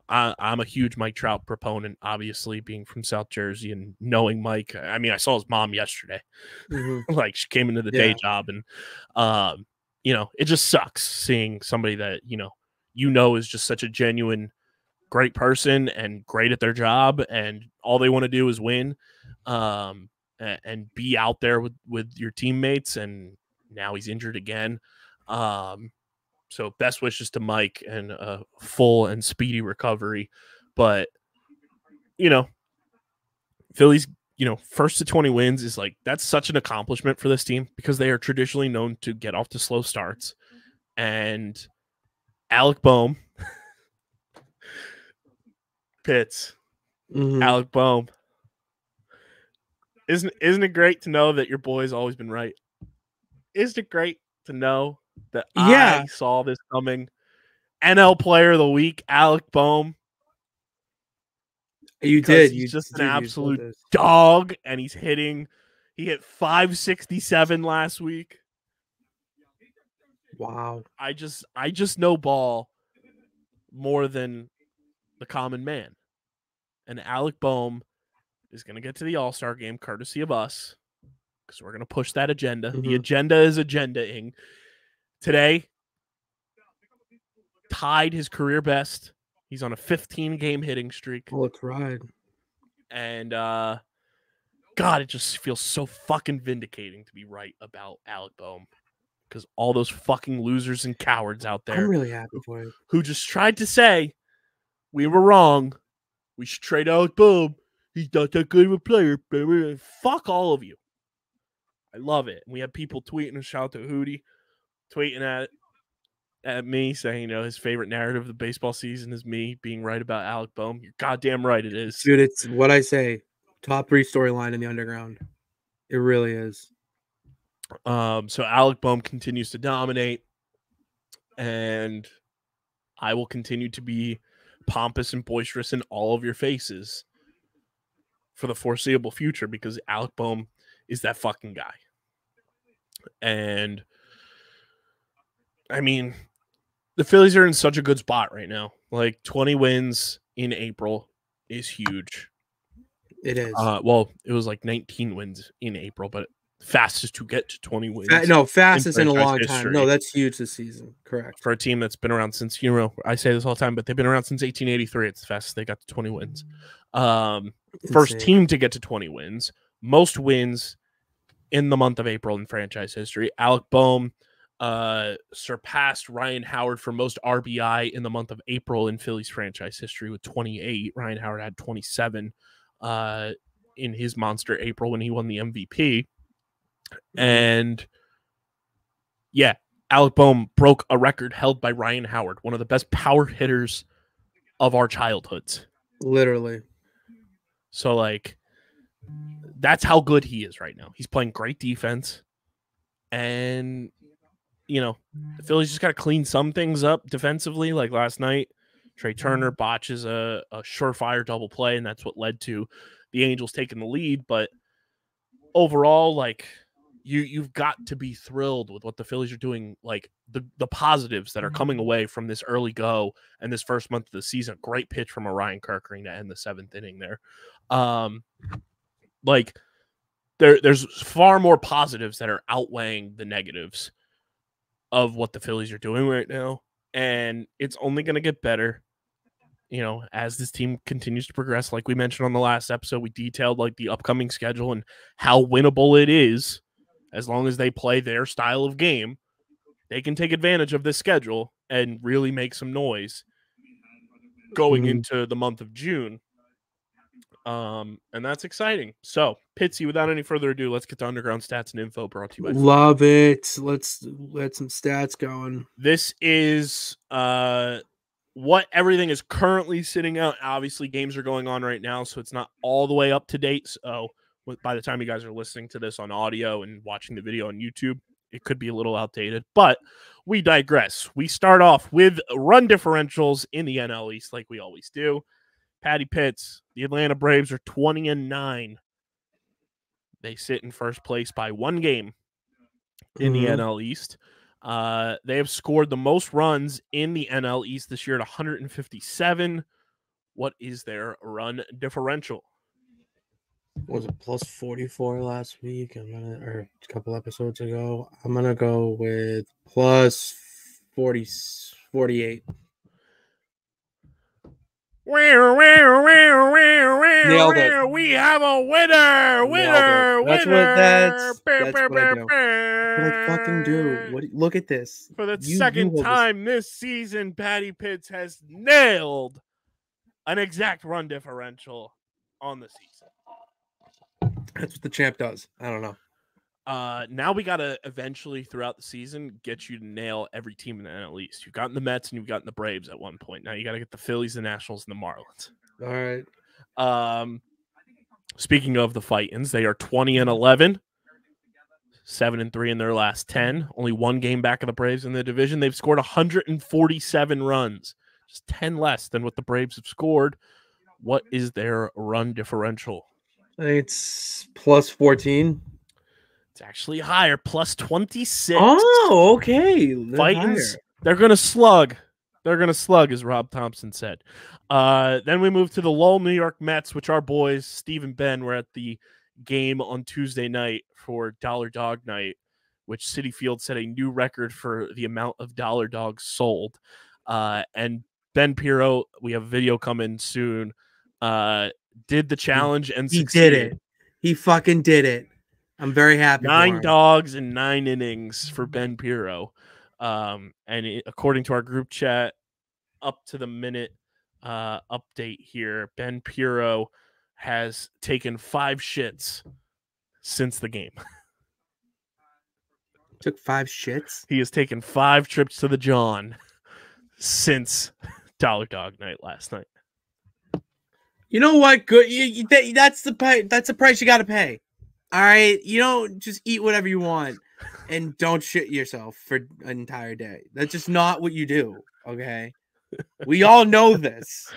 I'm a huge Mike Trout proponent, obviously, being from South Jersey and knowing Mike. I mean, I saw his mom yesterday. Like, she came into the day job, and it just sucks seeing somebody that is just such a genuine great person and great at their job, and all they want to do is win, and be out there with your teammates, and now he's injured again. So best wishes to Mike and a full and speedy recovery. But Phillies, first to 20 wins is like, that's such an accomplishment for this team because they are traditionally known to get off to slow starts. And Alec Boehm, Pitts, Alec Boehm. Isn't it great to know that your boy's always been right? Isn't it great to know that I saw this coming? NL Player of the Week, Alec Boehm. He's just an absolute dog, and he hit 567 last week. Wow. I just know ball more than the common man. And Alec Boehm is going to get to the All-Star game courtesy of us, because we're going to push that agenda. The agenda is agendaing. Today, tied his career best. He's on a 15-game hitting streak. Oh, let's ride. And, God, it just feels so fucking vindicating to be right about Alec Boehm, because all those fucking losers and cowards out there I'm really happy for you. Who just tried to say we were wrong. We should trade Alec Boehm. He's not that good of a player. Fuck all of you. I love it. We have people tweeting, and shout out to Hootie, tweeting at me saying, his favorite narrative of the baseball season is me being right about Alec Boehm. You're goddamn right it is. Dude, it's what I say. Top 3 storyline in the Underground. It really is. So Alec Boehm continues to dominate, and I will continue to be pompous and boisterous in all of your faces for the foreseeable future, because Alec Boehm is that fucking guy. And I mean, the Phillies are in such a good spot right now. Like 20 wins in April is huge. It is. Well, it was like 19 wins in April, but fastest to get to 20 wins. Fastest in a long time. No, that's huge this season. Correct. For a team that's been around since, I say this all the time, but they've been around since 1883. It's the fastest they got to 20 wins. First team to get to 20 wins. Most wins in the month of April in franchise history. Alec Boehm surpassed Ryan Howard for most RBI in the month of April in Phillies franchise history with 28. Ryan Howard had 27 in his monster April when he won the MVP. And yeah, Alec Boehm broke a record held by Ryan Howard, one of the best power hitters of our childhoods. Literally. So, like, that's how good he is right now. He's playing great defense. And, the Phillies just got to clean some things up defensively. Like last night, Trey Turner botches a surefire double play, and that's what led to the Angels taking the lead. But overall, like, you've got to be thrilled with what the Phillies are doing, like the positives that are coming away from this early go and this first month of the season. Great pitch from Orion Kerkering to end the 7th inning there. Like there's far more positives that are outweighing the negatives of what the Phillies are doing right now, and it's only going to get better as this team continues to progress, like we mentioned on the last episode, we detailed like the upcoming schedule and how winnable it is. As long as they play their style of game, they can take advantage of this schedule and really make some noise going into the month of June. And that's exciting. So, Pitsy, without any further ado, let's get to underground stats and info brought to you by Love it. Let's let some stats going. This is what everything is currently sitting out. Obviously, games are going on right now, so it's not all the way up to date. So by the time you guys are listening to this on audio and watching the video on YouTube, it could be a little outdated, but we digress. We start off with run differentials in the NL East like we always do. Patty Pitts, the Atlanta Braves are 20-9. They sit in first place by 1 game in the NL East. They have scored the most runs in the NL East this year at 157. What is their run differential? Was it plus 44 last week? Or a couple episodes ago. I'm gonna go with plus 48. Nailed it. We have a winner. That's what I do. What I fucking do. Look at this. For the second time this season, Patty Pitts has nailed an exact run differential on the season. That's what the champ does. I don't know. Now we got to eventually, throughout the season, get you to nail every team in the NL East. You've gotten the Mets and you've gotten the Braves at one point. Now you got to get the Phillies, the Nationals, and the Marlins. All right. Speaking of the Fightins, they are 20-11, 7-3 in their last 10. Only 1 game back of the Braves in the division. They've scored 147 runs, just 10 less than what the Braves have scored. What is their run differential? I think it's plus 14. It's actually higher, plus 26. Oh, okay. Fightins, they're going to slug. They're going to slug, as Rob Thompson said. Then we move to the Lowell New York Mets, which our boys, Steve and Ben, were at the game on Tuesday night for Dollar Dog Night, which Citi Field set a new record for the amount of Dollar Dogs sold. And Ben Pirro, we have a video coming soon, did the challenge and succeeded. He did it. He fucking did it. I'm very happy. 9 dogs in 9 innings for Ben Pirro. According to our group chat, up to the minute update here, Ben Pirro has taken 5 shits since the game. Took 5 shits? He has taken 5 trips to the John since Dollar Dog Night last night. You know what? Good. That's the price you got to pay. All right, you don't just eat whatever you want and don't shit yourself for an entire day. That's just not what you do. Okay, we all know this.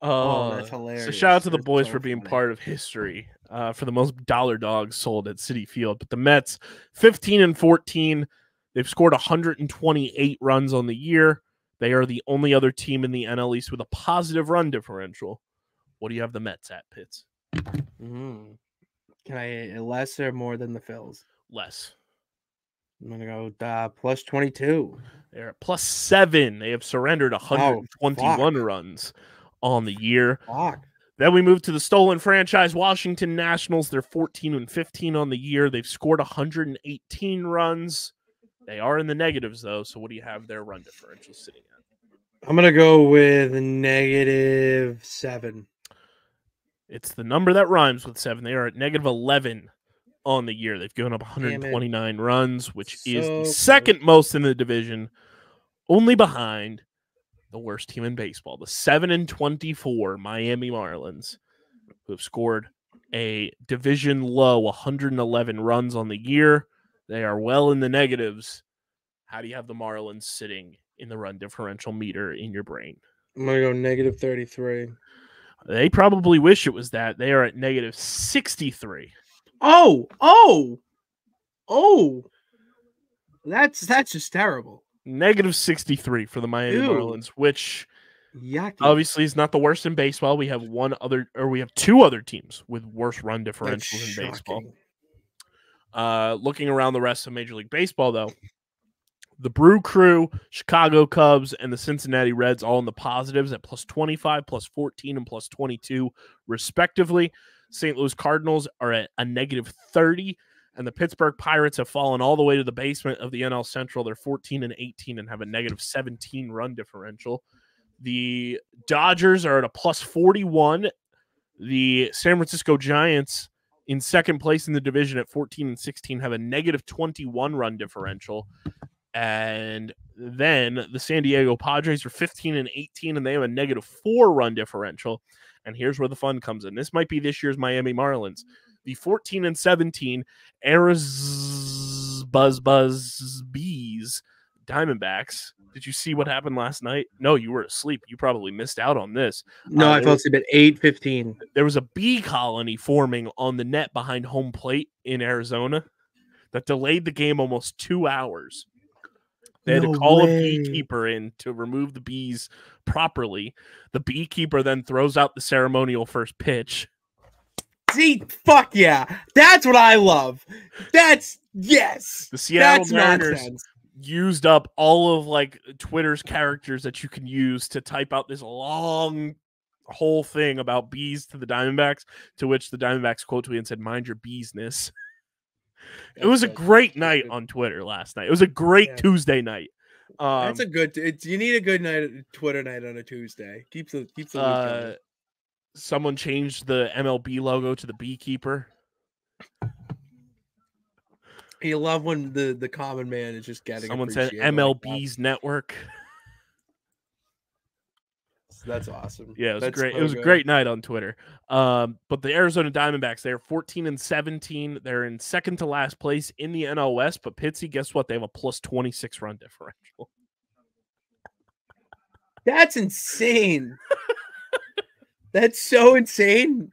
Oh, that's hilarious. So shout out to the boys for being part of history for the most Dollar Dogs sold at Citi Field. But the Mets, 15-14, they've scored 128 runs on the year. They are the only other team in the NL East with a positive run differential. What do you have the Mets at, Pitts? Can I less or more than the Phils? Less. I'm going to go plus 22. They're at plus 7. They have surrendered 121 runs on the year. Fuck. Then we move to the stolen franchise, Washington Nationals. They're 14-15 on the year. They've scored 118 runs. They are in the negatives, though. So what do you have their run differential sitting at? I'm going to go with -7. It's the number that rhymes with 7. They are at -11 on the year. They've given up 129 runs, which is the second most in the division, only behind the worst team in baseball, the 7-24 Miami Marlins, who have scored a division low 111 runs on the year. They are well in the negatives. How do you have the Marlins sitting in the run differential meter in your brain? I'm going to go -33. They probably wish it was that. They are at -63. Oh! That's just terrible. -63 for the Miami Marlins, which obviously is not the worst in baseball. We have 2 other teams with worse run differentials in baseball. Looking around the rest of Major League Baseball, though, The Brew Crew, Chicago Cubs, and the Cincinnati Reds all in the positives at plus 25, plus 14, and plus 22, respectively. St. Louis Cardinals are at a negative 30, and the Pittsburgh Pirates have fallen all the way to the basement of the NL Central. They're 14 and 18 and have a negative 17 run differential. The Dodgers are at a plus 41. The San Francisco Giants in second place in the division at 14 and 16 have a negative 21 run differential. And then the San Diego Padres are 15 and 18, and they have a negative 4 run differential. And here's where the fun comes in. This might be this year's Miami Marlins. The 14 and 17 Buzz Bees Diamondbacks. Did you see what happened last night? No, you were asleep. You probably missed out on this. No, I fell asleep at 8:15. There was a bee colony forming on the net behind home plate in Arizona that delayed the game almost 2 hours. They had to call a beekeeper in to remove the bees properly. The beekeeper then throws out the ceremonial first pitch. See, fuck yeah. That's what I love. Yes. The Seattle Mariners nonsense. Used up all of like Twitter's characters that you can use to type out this long whole thing about bees to the Diamondbacks, to which the Diamondbacks quote tweeted and said, "Mind your beesness." It was a great night on Twitter last night. It was a great Tuesday night. That's a good. You need a good night, Twitter night on a Tuesday. Keeps the week going. Someone changed the MLB logo to the beekeeper. You love when the common man is just getting. Someone said MLB's like network. That's awesome. Yeah, it was great. It was a great night on Twitter. But the Arizona Diamondbacks, they're 14 and 17. They're in second to last place in the NL West. But Pitsy, guess what? They have a plus 26 run differential. That's insane. That's so insane,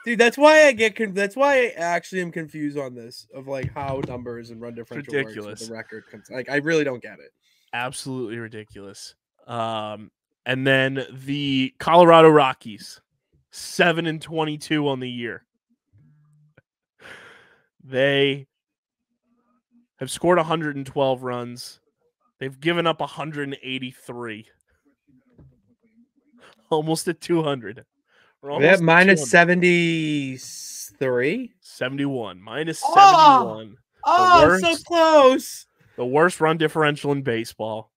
dude. That's why that's why I actually am confused on this of like how numbers and run differential ridiculous. Works with the record comes. Like I really don't get it. Absolutely ridiculous. And then the Colorado Rockies, 7 and 22 on the year. They have scored 112 runs. They've given up 183. Almost at 200. They have minus 73? 71. Minus 71. Oh, so close. The worst run differential in baseball.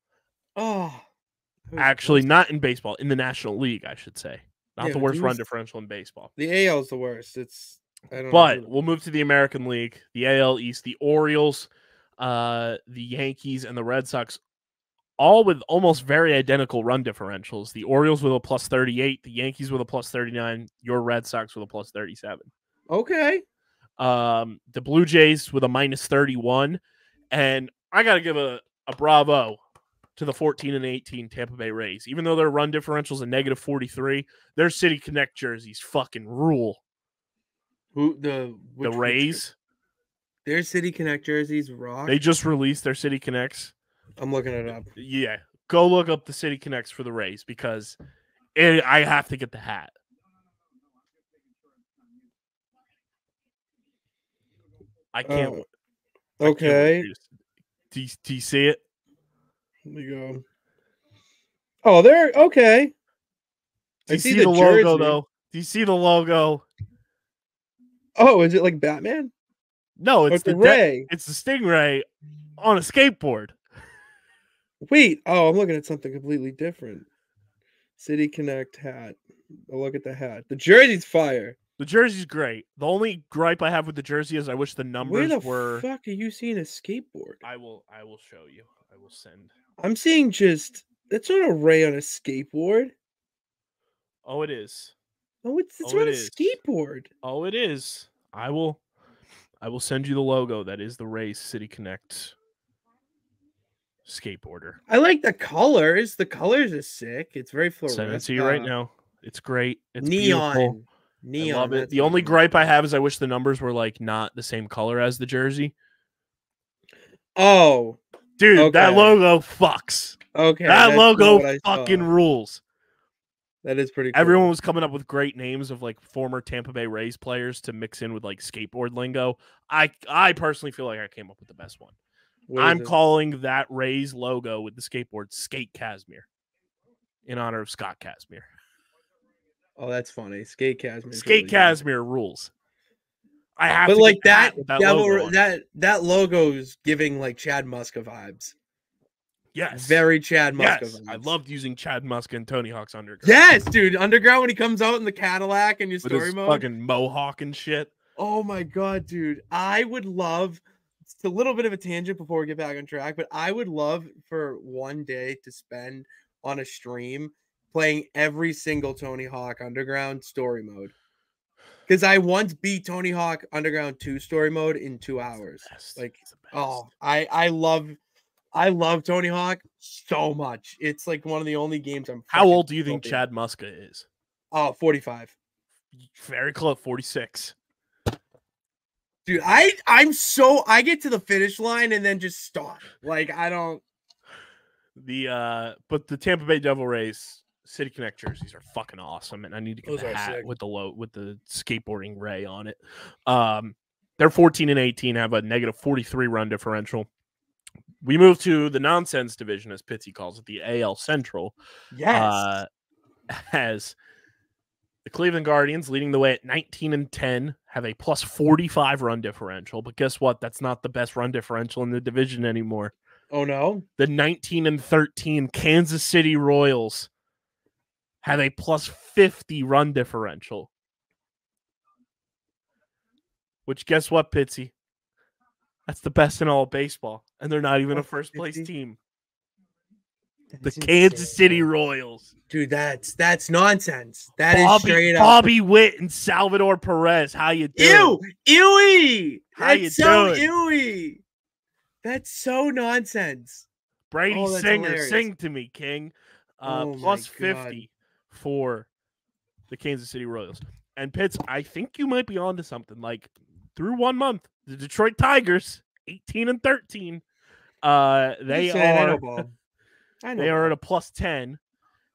Oh. Actually, not in baseball. In the National League, I should say. Not the worst run differential in baseball. The AL is the worst. We'll move to the American League. The AL East. The Orioles, the Yankees, and the Red Sox, all with almost very identical run differentials. The Orioles with a plus 38, the Yankees with a plus 39, your Red Sox with a plus 37. Okay. The Blue Jays with a minus 31. And I got to give a bravo to the 14 and 18 Tampa Bay Rays. Even though their run differential's a negative 43, their City Connect jerseys fucking rule. The Rays? Their City Connect jerseys rock. They just released their City Connects. I'm looking it up. Yeah. Go look up the City Connects for the Rays because I have to get the hat. I can't. Okay. Do you see it? Let me go. Oh, they're okay. Do you see the logo, though? Do you see the logo? Oh, is it like Batman? No, it's the Ray. It's the Stingray on a skateboard. Wait, I'm looking at something completely different. City Connect hat. I'll look at the hat. The jersey's fire. The jersey's great. The only gripe I have with the jersey is I wish the numbers were. Where the fuck are you seeing a skateboard? I will show you. I will send. I'm seeing that's not a Ray on a skateboard. Oh, it is. Oh, it's on a skateboard. Oh, it is. I will send you the logo. That is the Rays City Connect skateboarder. I like the colors. The colors are sick. It's very fluorescent. Send it to you right now. It's great. It's neon. Beautiful. Neon. I love it. The only gripe I have is I wish the numbers were like not the same color as the jersey. Oh, dude, okay. That logo fucks. Okay, that logo fucking rules. That is pretty cool. Everyone was coming up with great names of like former Tampa Bay Rays players to mix in with like skateboard lingo. I personally feel like I came up with the best one. I'm calling that Rays logo with the skateboard Skate Casimir in honor of Scott Casimir. Oh, that's funny. Skate Casimir. Skate Casimir rules. I have but to like get that logo that logo is giving like Chad Muska vibes. Yes. Very Chad Muska vibes. vibes. I loved using Chad Muska and Tony Hawk's Underground. Yes, dude. Underground when he comes out in the Cadillac and your with story his mode. Fucking mohawk and shit. Oh my god, dude. I would love, it's a little bit of a tangent before we get back on track, but I would love for one day to spend on a stream playing every single Tony Hawk Underground story mode. Because I once beat Tony Hawk Underground 2 story mode in 2 hours. Like, oh, I love Tony Hawk so much. It's like one of the only games I'm. How old do you think Chad Muska is? Oh, 45. Very close, 46. Dude, I get to the finish line and then just stop. Like, I don't. But the Tampa Bay Devil Rays City Connect jerseys are fucking awesome, and I need to get the hat with the skateboarding ray on it. They're 14 and 18, have a negative 43 run differential. We move to the nonsense division, as Pitsy calls it, the AL Central. Yes. As the Cleveland Guardians, leading the way at 19 and 10, have a plus 45 run differential. But guess what? That's not the best run differential in the division anymore. Oh, no? The 19 and 13 Kansas City Royals have a plus 50 run differential. Which, guess what, Pitsy? That's the best in all of baseball. And they're not even a first-place team. The Kansas City Royals. Dude, that's nonsense. That is straight up. Bobby Witt and Salvador Perez. How you doing? Ewy. How you doing? Ewy. That's so nonsense. Brady Singer, sing to me, King. Plus 50 for the Kansas City Royals. And Pitts, I think you might be onto something. Like, through 1 month, the Detroit Tigers, 18 and 13. They are at a plus 10.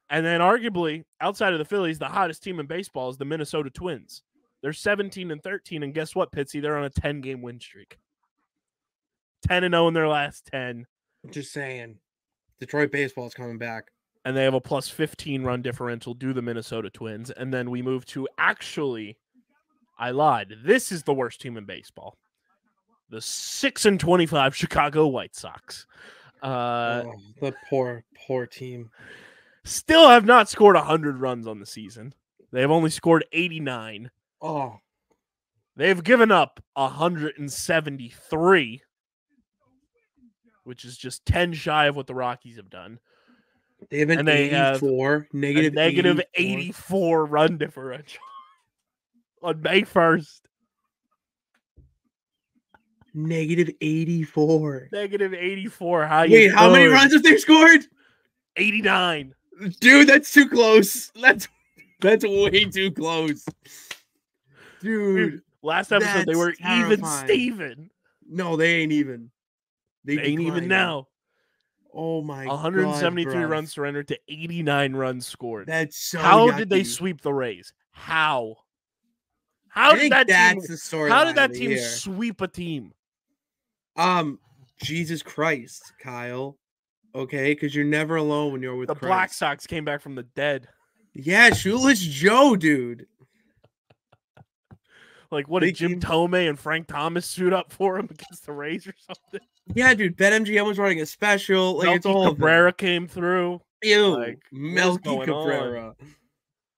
And then arguably, outside of the Phillies, the hottest team in baseball is the Minnesota Twins. They're 17 and 13. And guess what, Pitsy? They're on a 10-game win streak. 10 and 0 in their last 10. Just saying. Detroit baseball is coming back. And they have a plus 15 run differential due to the Minnesota Twins. And then we move to I lied. This is the worst team in baseball. The 6 and 25 Chicago White Sox. The poor team. Still have not scored 100 runs on the season. They have only scored 89. Oh. They've given up 173, which is just 10 shy of what the Rockies have done. They have an 84, negative 84 run differential on May 1st. Negative 84. Negative 84. How many runs have they scored? 89. Dude, that's too close. That's way too close. Dude, last episode they were terrifying. Even Steven. No, they ain't even. They ain't even now. Oh my 173 runs surrendered to 89 runs scored. That's so How yucky. Did they sweep the Rays? How did that team sweep a team? Jesus Christ, Kyle. Okay, because you're never alone when you're with the Christ. Black Sox came back from the dead. Yeah, Shoeless Joe, dude. Like, what did Jim Tomei and Frank Thomas suit up for him against the Rays or something? Yeah, dude. BetMGM was running a special. Like, it's all Cabrera came through. Ew, like, Melky Cabrera. On?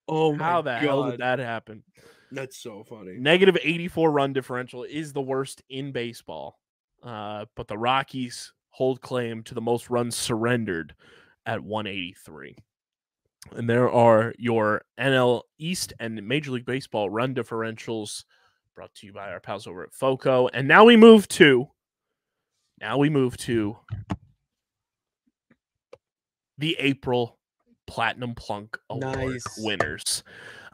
Oh my god! How the hell did that happen? That's so funny. Negative 84 run differential is the worst in baseball, but the Rockies hold claim to the most runs surrendered at 183. And there are your NL East and Major League Baseball run differentials brought to you by our pals over at FOCO. And now we move to the April Platinum Plunk Award winners.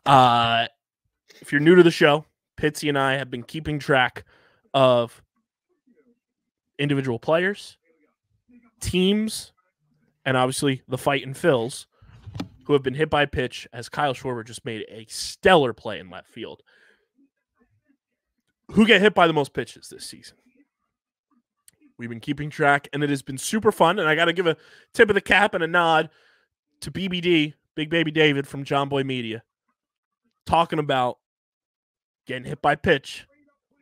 If you're new to the show, Pitsy and I have been keeping track of individual players, teams, and obviously the fight and Phils who have been hit by a pitch, as Kyle Schwarber just made a stellar play in left field. Who get hit by the most pitches this season? We've been keeping track, and it has been super fun. And I got to give a tip of the cap and a nod to BBD, Big Baby David from John Boy Media, talking about getting hit by pitch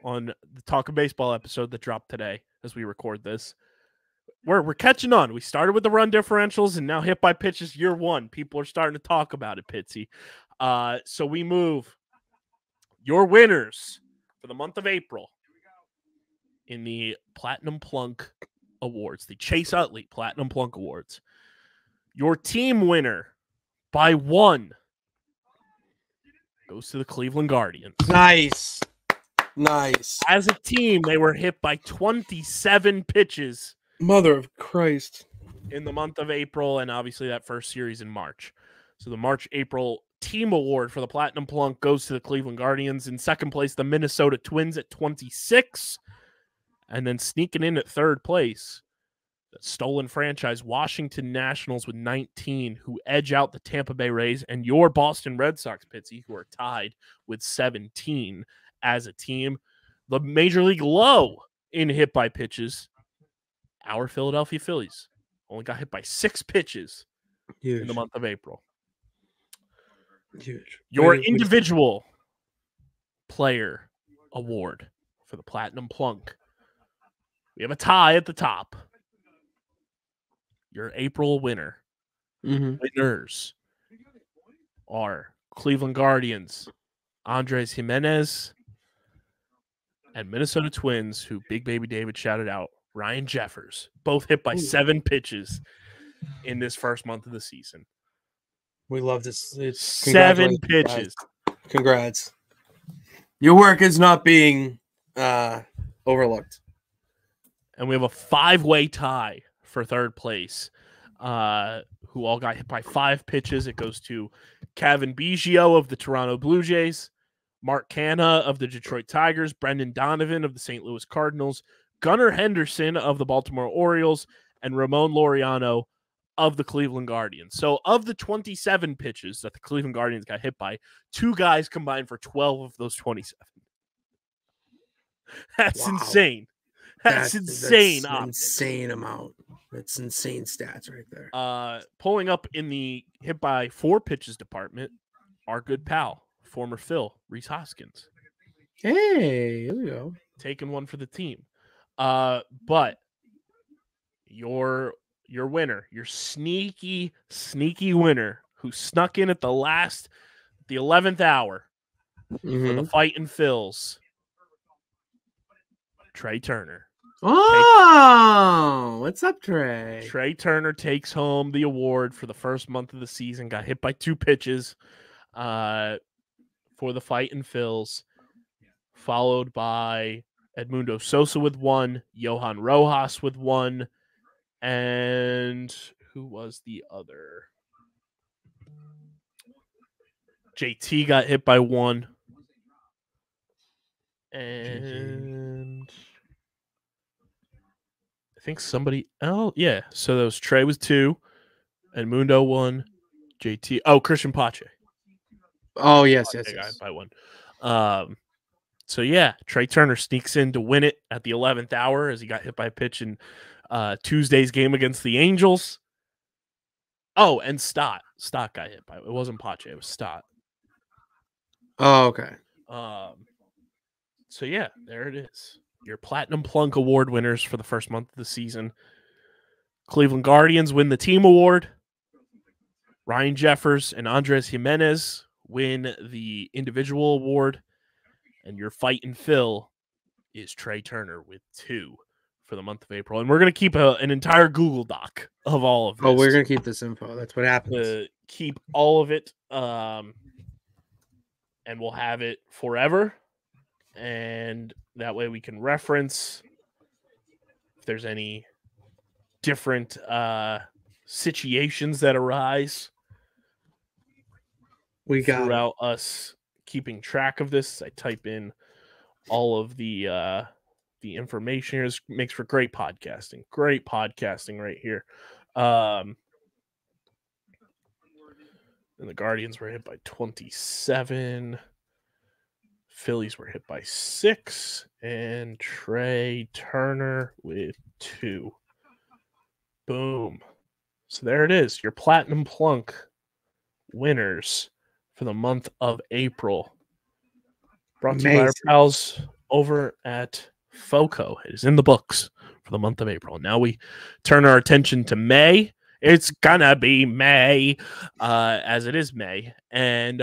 on the Talk of Baseball episode that dropped today as we record this. We're catching on. We started with the run differentials, and now hit by pitch is year one. People are starting to talk about it, Pitsy. So we move your winners for the month of April in the Platinum Plunk Awards, the Chase Utley Platinum Plunk Awards. Your team winner by 1 goes to the Cleveland Guardians. Nice. As a team, they were hit by 27 pitches. Mother of Christ. In the month of April, and obviously that first series in March. So the March-April team award for the Platinum Plunk goes to the Cleveland Guardians. In second place, the Minnesota Twins at 26. And then sneaking in at third place, the stolen franchise Washington Nationals with 19, who edge out the Tampa Bay Rays and your Boston Red Sox, Pitsy, who are tied with 17 as a team. The Major League low in hit by pitches, our Philadelphia Phillies only got hit by 6 pitches in the month of April. Huge. Your individual player award for the Platinum Plunk. We have a tie at the top. Your April winner. Winners are Cleveland Guardians, Andres Jimenez, and Minnesota Twins, who Big Baby David shouted out, Ryan Jeffers, both hit by 7 pitches in this first month of the season. We love this. 7 pitches. Congrats. Your work is not being overlooked. And we have a 5-way tie for third place, who all got hit by 5 pitches. It goes to Kevin Biggio of the Toronto Blue Jays, Mark Canha of the Detroit Tigers, Brendan Donovan of the St. Louis Cardinals, Gunnar Henderson of the Baltimore Orioles, and Ramon Laureano of the Cleveland Guardians. So of the 27 pitches that the Cleveland Guardians got hit by, 2 guys combined for 12 of those 27. That's insane. That's insane. That's insane amount. That's insane stats right there. Pulling up in the hit by 4 pitches department, our good pal, former Phil, Rhys Hoskins. Hey, here we go. Taking one for the team. But your winner, your sneaky winner who snuck in at the 11th hour for the Fightin' Phils, Trey Turner. Oh, what's up, Trey? Trey Turner takes home the award for the first month of the season. Got hit by 2 pitches for the Fightin' Phils, followed by Edmundo Sosa with 1, Johan Rojas with 1, and who was the other? JT got hit by 1. And I think somebody else. Yeah. So that was Trey with 2, Edmundo 1, JT. Oh, Christian Pache. Oh, yes. Got hit by 1. So, yeah, Trey Turner sneaks in to win it at the 11th hour as he got hit by a pitch in Tuesday's game against the Angels. Oh, and Stott. Stott got hit by it. It wasn't Pache. It was Stott. Oh, okay. So, yeah, there it is. Your Platinum Plunk Award winners for the first month of the season. Cleveland Guardians win the team award. Ryan Jeffers and Andres Jimenez win the individual award. And your Fightin' Phil is Trey Turner with 2 for the month of April. And we're going to keep an entire Google Doc of all of this. Oh, we're going to keep this info. That's what happens. Keep all of it. And we'll have it forever. And that way we can reference if there's any different situations that arise. We got throughout us keeping track of this. I type in all of the information here. This makes for great podcasting. Great podcasting right here. And the Guardians were hit by 27. Phillies were hit by 6, and Trey Turner with 2. Boom. So there it is, your Platinum Plunk winners for the month of April. Brought to you by our pals over at FOCO. It is in the books for the month of April. Now we turn our attention to May. It's gonna be May, as it is May. And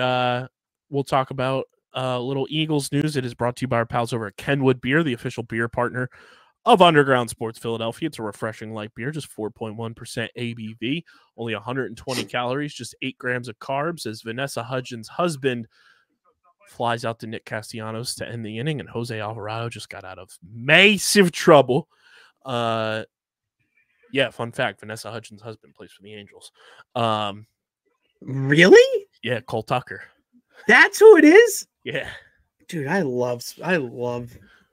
we'll talk about little Eagles news. It is brought to you by our pals over at Kenwood Beer, the official beer partner of Underground Sports Philadelphia. It's a refreshing light beer, just 4.1% ABV, only 120 calories, just 8 grams of carbs, as Vanessa Hudgens' husband flies out to Nick Castellanos to end the inning, and Jose Alvarado just got out of massive trouble. Yeah, fun fact, Vanessa Hudgens' husband plays for the Angels. Really? Yeah, Cole Tucker. That's who it is? Yeah. Dude, I love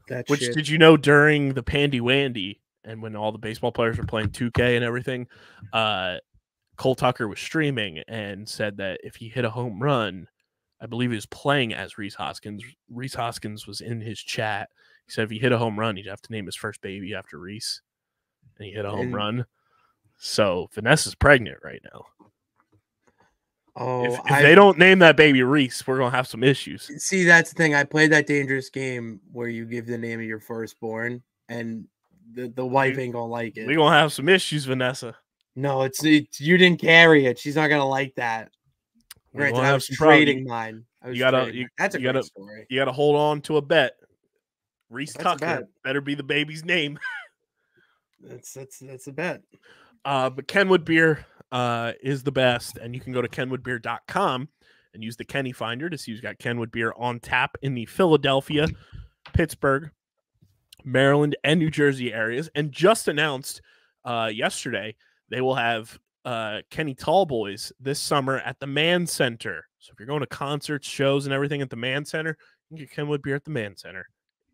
that Which, shit. did you know, during the Pandy Wandy and when all the baseball players were playing 2K and everything, Cole Tucker was streaming and said that if he hit a home run, I believe he was playing as Reese Hoskins. Reese Hoskins was in his chat. He said if he hit a home run, he'd have to name his first baby after Reese. And he hit a home run. So Vanessa's pregnant right now. Oh, if they don't name that baby Reese, we're going to have some issues. See, that's the thing. I played that dangerous game where you give the name of your firstborn, and the wife ain't going to like it. We're going to have some issues, Vanessa. No, it's you didn't carry it. She's not going to like that. Granted, I was trading mine. That's a great story. You got to hold on to a bet. Reese Tucker better be the baby's name. That's a bet. But Kenwood Beer is the best, and you can go to kenwoodbeer.com and use the Kenny Finder to see who's got Kenwood Beer on tap in the Philadelphia, Pittsburgh, Maryland, and New Jersey areas. And just announced yesterday they will have Kenny Tallboys this summer at the Mann Center. So if you're going to concerts, shows, and everything at the Mann Center, you can get Kenwood Beer at the Mann Center.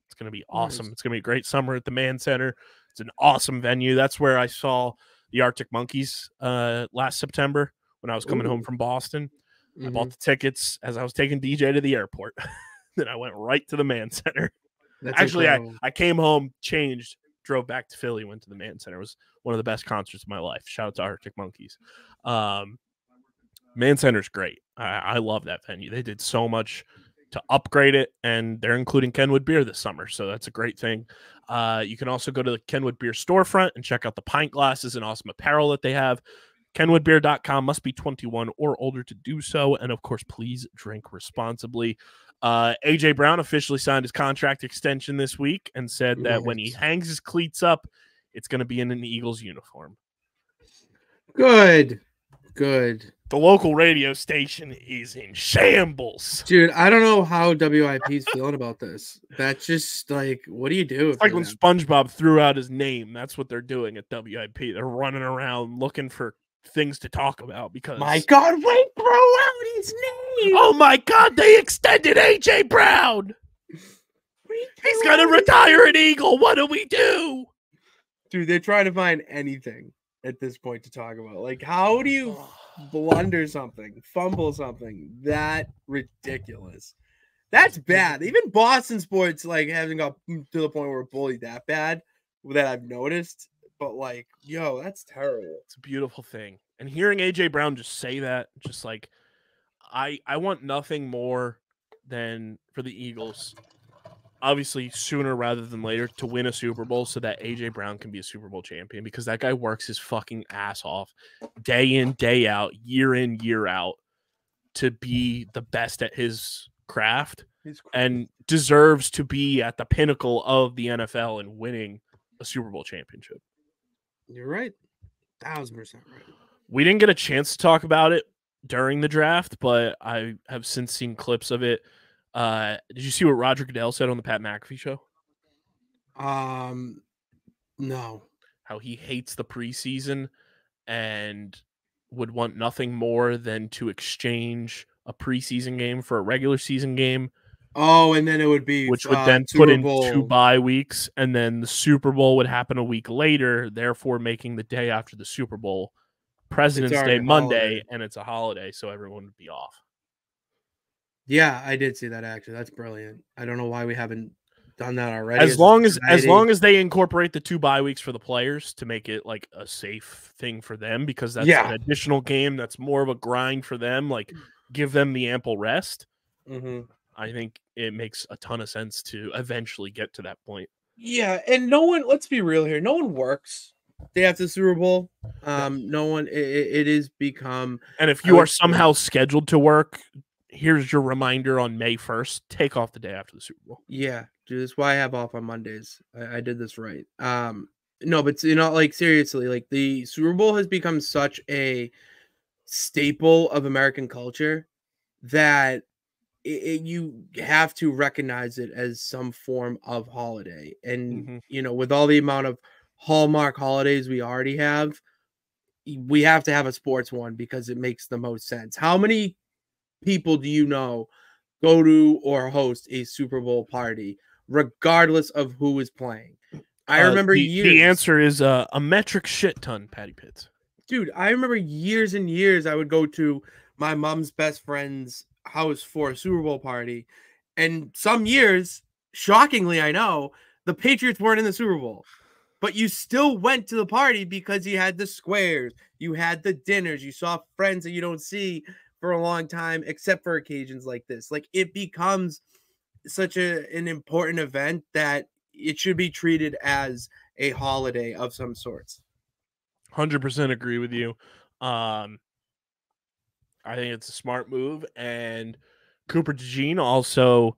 It's going to be awesome. Nice. It's going to be a great summer at the Mann Center. It's an awesome venue. That's where I saw the Arctic Monkeys last September when I was coming home from Boston. Mm-hmm. I bought the tickets as I was taking DJ to the airport. Then I went right to the Mann Center. Actually, I came home, changed, drove back to Philly, went to the Mann Center. It was one of the best concerts of my life. Shout out to Arctic Monkeys. Mann Center's great. I love that venue. They did so much to upgrade it, and they're including Kenwood Beer this summer, so that's a great thing. You can also go to the Kenwood Beer storefront and check out the pint glasses and awesome apparel that they have. KenwoodBeer.com, must be 21 or older to do so, and of course, please drink responsibly. AJ Brown officially signed his contract extension this week and said that when he hangs his cleats up, it's going to be in an Eagles uniform. Good. The local radio station is in shambles. Dude, I don't know how WIP's feeling about this. That's just like, what do you do? It's like when SpongeBob threw out his name. That's what they're doing at WIP. They're running around looking for things to talk about because... My God, wait, throw out his name! Oh my God, they extended AJ Brown! He's going to retire an Eagle. What do we do? Dude, they're trying to find anything at this point to talk about. Like, how do you blunder something, fumble something that ridiculous? That's bad. Even Boston sports like hasn't got to the point where we're bullied that bad that I've noticed. But like, yo, that's terrible. It's a beautiful thing. And hearing AJ Brown just say that, just like, I want nothing more than for the Eagles, obviously sooner rather than later, to win a Super Bowl so that AJ Brown can be a Super Bowl champion, because that guy works his fucking ass off day in, day out, year in, year out to be the best at his craft and deserves to be at the pinnacle of the NFL and winning a Super Bowl championship. You're right. 1,000% right. We didn't get a chance to talk about it during the draft, but I have since seen clips of it. Did you see what Roger Goodell said on the Pat McAfee show? No. How he hates the preseason and would want nothing more than to exchange a preseason game for a regular season game. Oh, and then it would be which would then put in 2 bye weeks, and then the Super Bowl would happen a week later, therefore making the day after the Super Bowl President's Day Monday, and it's a holiday, so everyone would be off. Yeah, I did see that actually. That's brilliant. I don't know why we haven't done that already. As long as they incorporate the 2 bye weeks for the players to make it like a safe thing for them, because that's an additional game that's more of a grind for them. Like, give them the ample rest. I think it makes a ton of sense to eventually get to that point. Yeah, and no one. Let's be real here. No one works day after the Super Bowl. No one. It is become. And if you are somehow scheduled to work, here's your reminder on May 1st: take off the day after the Super Bowl. Yeah, dude, that's why I have off on Mondays. I did this right. No, but like seriously, like the Super Bowl has become such a staple of American culture that you have to recognize it as some form of holiday. And with all the amount of Hallmark holidays we already have, we have to have a sports one because it makes the most sense. How many people do you know go to or host a Super Bowl party, regardless of who is playing? I remember years. The answer is a metric shit ton, Patty Pitts. Dude, I remember years and years I would go to my mom's best friend's house for a Super Bowl party. And some years, shockingly, I know, the Patriots weren't in the Super Bowl. But you still went to the party because you had the squares, you had the dinners, you saw friends that you don't see for a long time, except for occasions like this. Like, it becomes such an important event that it should be treated as a holiday of some sorts. 100% agree with you. I think it's a smart move, and Cooper DeJean also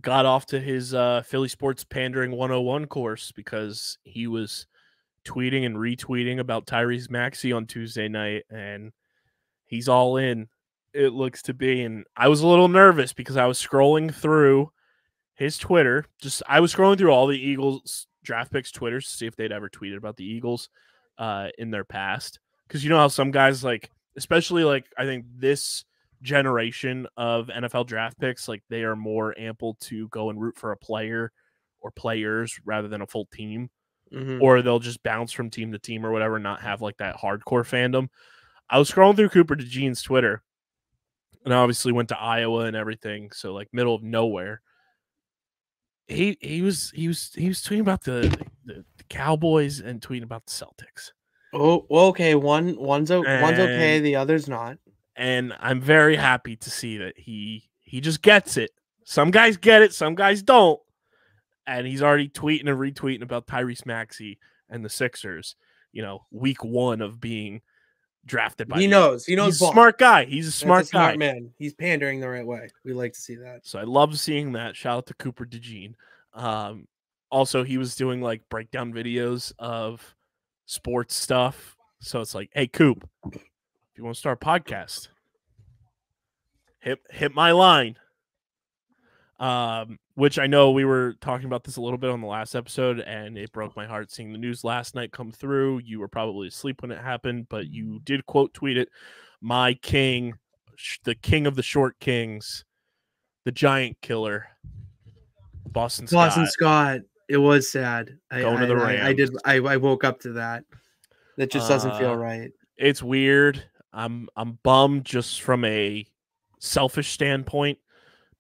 got off to his Philly Sports Pandering 101 course because he was tweeting and retweeting about Tyrese Maxey on Tuesday night, and he's all in, it looks to be. And I was a little nervous because I was scrolling through his Twitter. I was scrolling through all the Eagles draft picks Twitters to see if they'd ever tweeted about the Eagles in their past. Because you know how some guys, like, especially like I think this generation of NFL draft picks, like, they are more ample to go and root for a player or players rather than a full team. Or they'll just bounce from team to team or whatever, not have like that hardcore fandom. I was scrolling through Cooper DeJean's Twitter, and I obviously went to Iowa and everything, so like middle of nowhere. He was tweeting about the Cowboys and tweeting about the Celtics. Oh, okay. One's okay, the other's not. And I'm very happy to see that he just gets it. Some guys get it, some guys don't. And he's already tweeting and retweeting about Tyrese Maxey and the Sixers, week 1 of being drafted by. He knows. He's a smart guy. He's a smart guy. Smart man. He's pandering the right way. We like to see that. So I love seeing that. Shout out to Cooper DeJean. Also, he was doing like breakdown videos of sports stuff. So it's like, hey, Coop, if you want to start a podcast, hit my line. Which I know we were talking about this a little bit on the last episode, and it broke my heart seeing the news last night come through. You were probably asleep when it happened, but you did quote tweet it. My king, the king of the short kings, the giant killer, Boston Scott. It was sad. Going to the Rams. I woke up to that. That just doesn't feel right. It's weird. I'm bummed just from a selfish standpoint,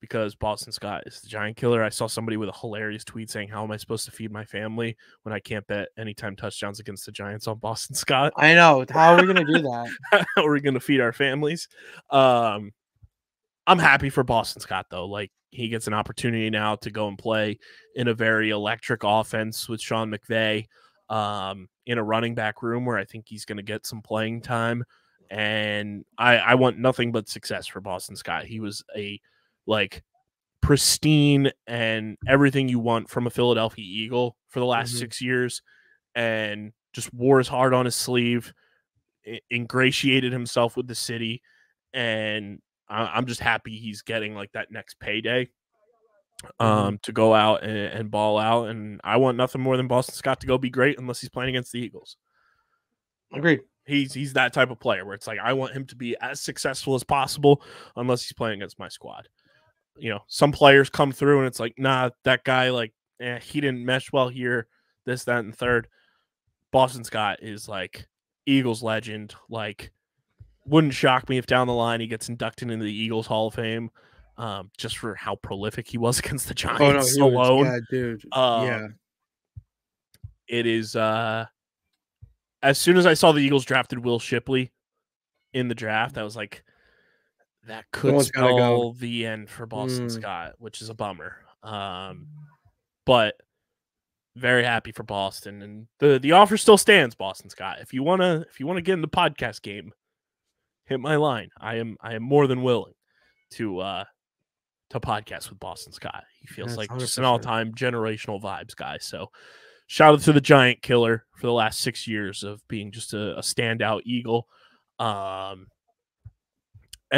because Boston Scott is the giant killer. I saw somebody with a hilarious tweet saying, how am I supposed to feed my family when I can't bet anytime touchdowns against the Giants on Boston Scott? I know. How are we going to do that? How are we going to feed our families? I'm happy for Boston Scott, though. Like, he gets an opportunity now to go and play in a very electric offense with Sean McVay, in a running back room where I think he's going to get some playing time. And I want nothing but success for Boston Scott. He was a pristine and everything you want from a Philadelphia Eagle for the last 6 years, and just wore his heart on his sleeve, ingratiated himself with the city, and I'm just happy he's getting like that next payday to go out and ball out. And I want nothing more than Boston Scott to go be great unless he's playing against the Eagles. Agreed. He's that type of player where it's like, I want him to be as successful as possible unless he's playing against my squad. Some players come through and it's like, nah, that guy, like, he didn't mesh well here, this, that, and third. Boston Scott is like Eagles legend. Like, wouldn't shock me if down the line he gets inducted into the Eagles Hall of Fame. just for how prolific he was against the Giants Oh no, he was, alone. yeah, dude. Yeah. It is as soon as I saw the Eagles drafted Will Shipley in the draft, I was like, that could spell the end for Boston Scott, which is a bummer. But very happy for Boston, and the offer still stands, Boston Scott. If you wanna get in the podcast game, hit my line. I am more than willing to podcast with Boston Scott. He feels like 100%. Just an all-time generational vibes guy. So shout out to the Giant Killer for the last 6 years of being just a standout Eagle. And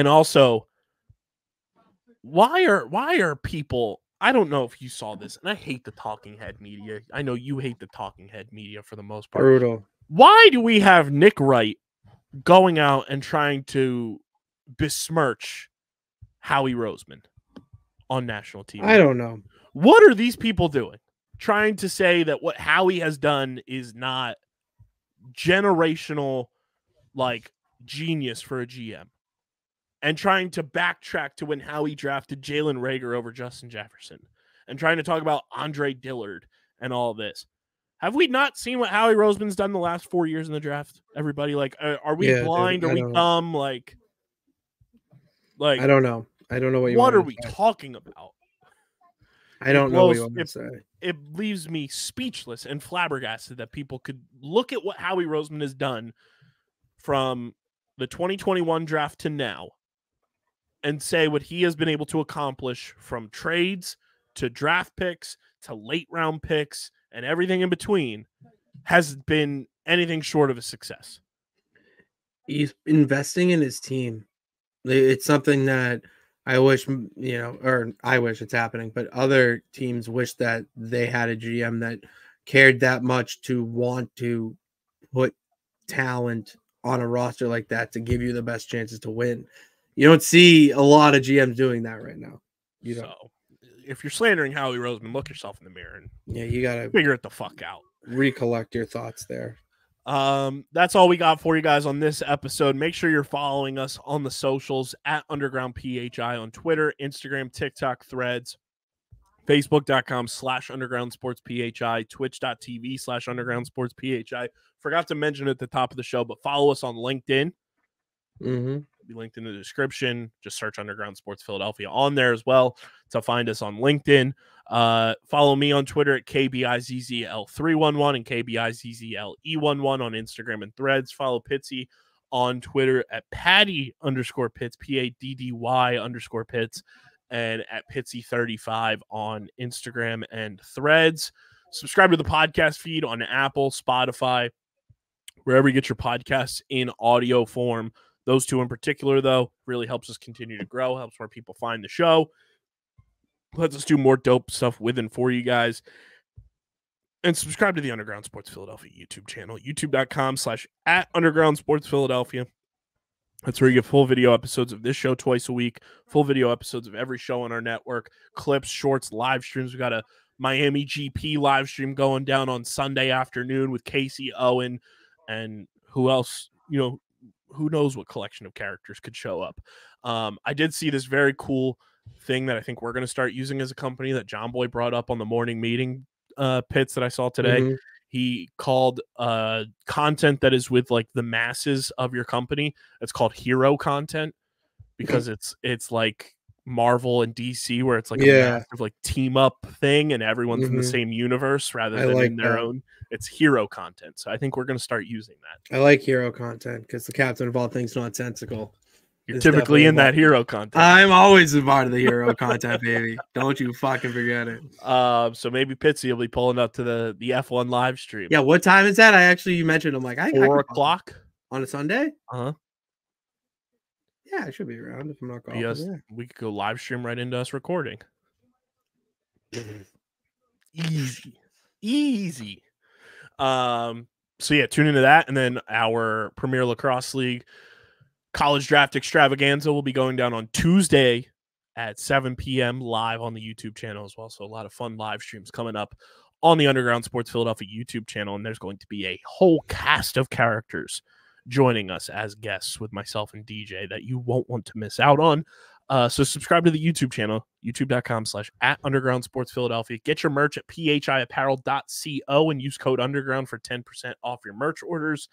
also, why are people, I don't know if you saw this, and I hate the talking head media. I know you hate the talking head media for the most part. Brutal. Why do we have Nick Wright going out and trying to besmirch Howie Roseman on national TV? I don't know. What are these people doing? Trying to say that what Howie has done is not generational, like, genius for a GM, and trying to backtrack to when Howie drafted Jalen Reagor over Justin Jefferson, and trying to talk about Andre Dillard and all of this. Have we not seen what Howie Roseman's done the last 4 years in the draft? Everybody, like, are we blind? Dude, are we dumb? Like, I don't know. I don't know what are we talking about? I don't know what you want to say. It leaves me speechless and flabbergasted that people could look at what Howie Roseman has done from the 2021 draft to now and say what he has been able to accomplish from trades to draft picks to late round picks and everything in between has been anything short of a success. He's investing in his team. It's something that I wish, I wish it's happening, but other teams wish that they had a GM that cared that much to want to put talent on a roster like that to give you the best chances to win. You don't see a lot of GMs doing that right now. So if you're slandering Howie Roseman, look yourself in the mirror and you got to figure it the fuck out. Recollect your thoughts there. That's all we got for you guys on this episode. Make sure you're following us on the socials at Underground PHI on Twitter, Instagram, TikTok, Threads, Facebook.com/Underground Sports PHI, Twitch.tv/Underground Sports PHI. Forgot to mention at the top of the show, but follow us on LinkedIn. It'll be linked in the description. Just search Underground Sports Philadelphia on there as well to find us on LinkedIn. Follow me on Twitter at KBIZZL311 and KBIZZLE11 on Instagram and Threads. Follow Pitsy on Twitter at Paddy_Pitts, PADDY_Pitts, and at Pitsy35 on Instagram and Threads. Subscribe to the podcast feed on Apple, Spotify, wherever you get your podcasts in audio form. Those two in particular, though, really helps us continue to grow, helps more people find the show, lets us do more dope stuff with and for you guys. And subscribe to the Underground Sports Philadelphia YouTube channel, youtube.com/@Underground Sports Philadelphia. That's where you get full video episodes of this show twice a week, full video episodes of every show on our network, clips, shorts, live streams. We got a Miami GP live stream going down on Sunday afternoon with Casey Owen and who else, who knows what collection of characters could show up. I did see this very cool thing that I think we're going to start using as a company that John Boy brought up on the morning meeting pits that I saw today. He called content that is with like the masses of your company. It's called hero content because it's like Marvel and DC where it's like a massive like team up thing and everyone's in the same universe rather than in their own. It's hero content. So I think we're going to start using that. I like hero content because the captain of all things nonsensical. You're typically in that hero content. I'm always a part of the hero content, baby. Don't you fucking forget it. So maybe Pitsy will be pulling up to the F1 live stream. Yeah, what time is that? You mentioned I'm like 4 o'clock on a Sunday. Yeah, I should be around if I'm not golfing. Yes, we could go live stream right into us recording. Easy. So yeah, tune into that, and then our Premier Lacrosse League College Draft Extravaganza will be going down on Tuesday at 7 p.m. live on the YouTube channel as well. So a lot of fun live streams coming up on the Underground Sports Philadelphia YouTube channel, and there's going to be a whole cast of characters joining us as guests with myself and DJ that you won't want to miss out on. So subscribe to the YouTube channel, youtube.com/@undergroundsportsphiladelphia. Get your merch at phiapparel.co and use code underground for 10% off your merch orders.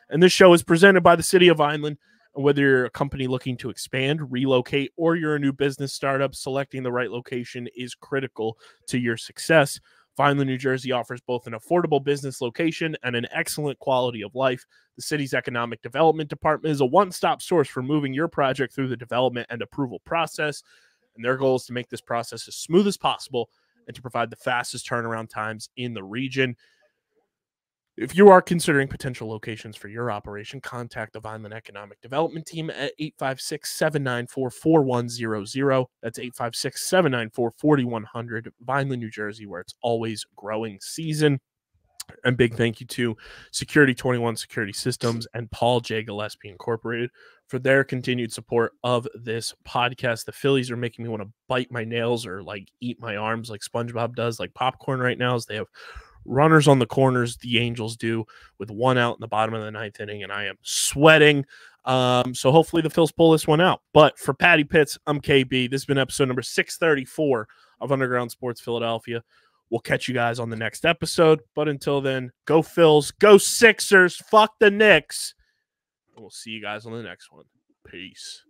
And this show is presented by the City of Vineland. Whether you're a company looking to expand, relocate, or you're a new business startup, selecting the right location is critical to your success. Vineland, New Jersey offers both an affordable business location and an excellent quality of life. The city's economic development department is a one-stop source for moving your project through the development and approval process. And their goal is to make this process as smooth as possible and to provide the fastest turnaround times in the region. If you are considering potential locations for your operation, contact the Vineland Economic Development Team at 856-794-4100. That's 856-794-4100, Vineland, New Jersey, where it's always growing season. And big thank you to Security 21 Security Systems and Paul J. Gillespie Incorporated for their continued support of this podcast. The Phillies are making me want to bite my nails or like eat my arms like SpongeBob does, like popcorn right now, as they have runners on the corners, the Angels do, with one out in the bottom of the ninth inning, and I am sweating. So hopefully the Phils pull this one out. But for Patty Pitts, I'm KB. This has been episode number 634 of Underground Sports Philadelphia. We'll catch you guys on the next episode. But until then, go Phils, go Sixers, fuck the Knicks. And we'll see you guys on the next one. Peace.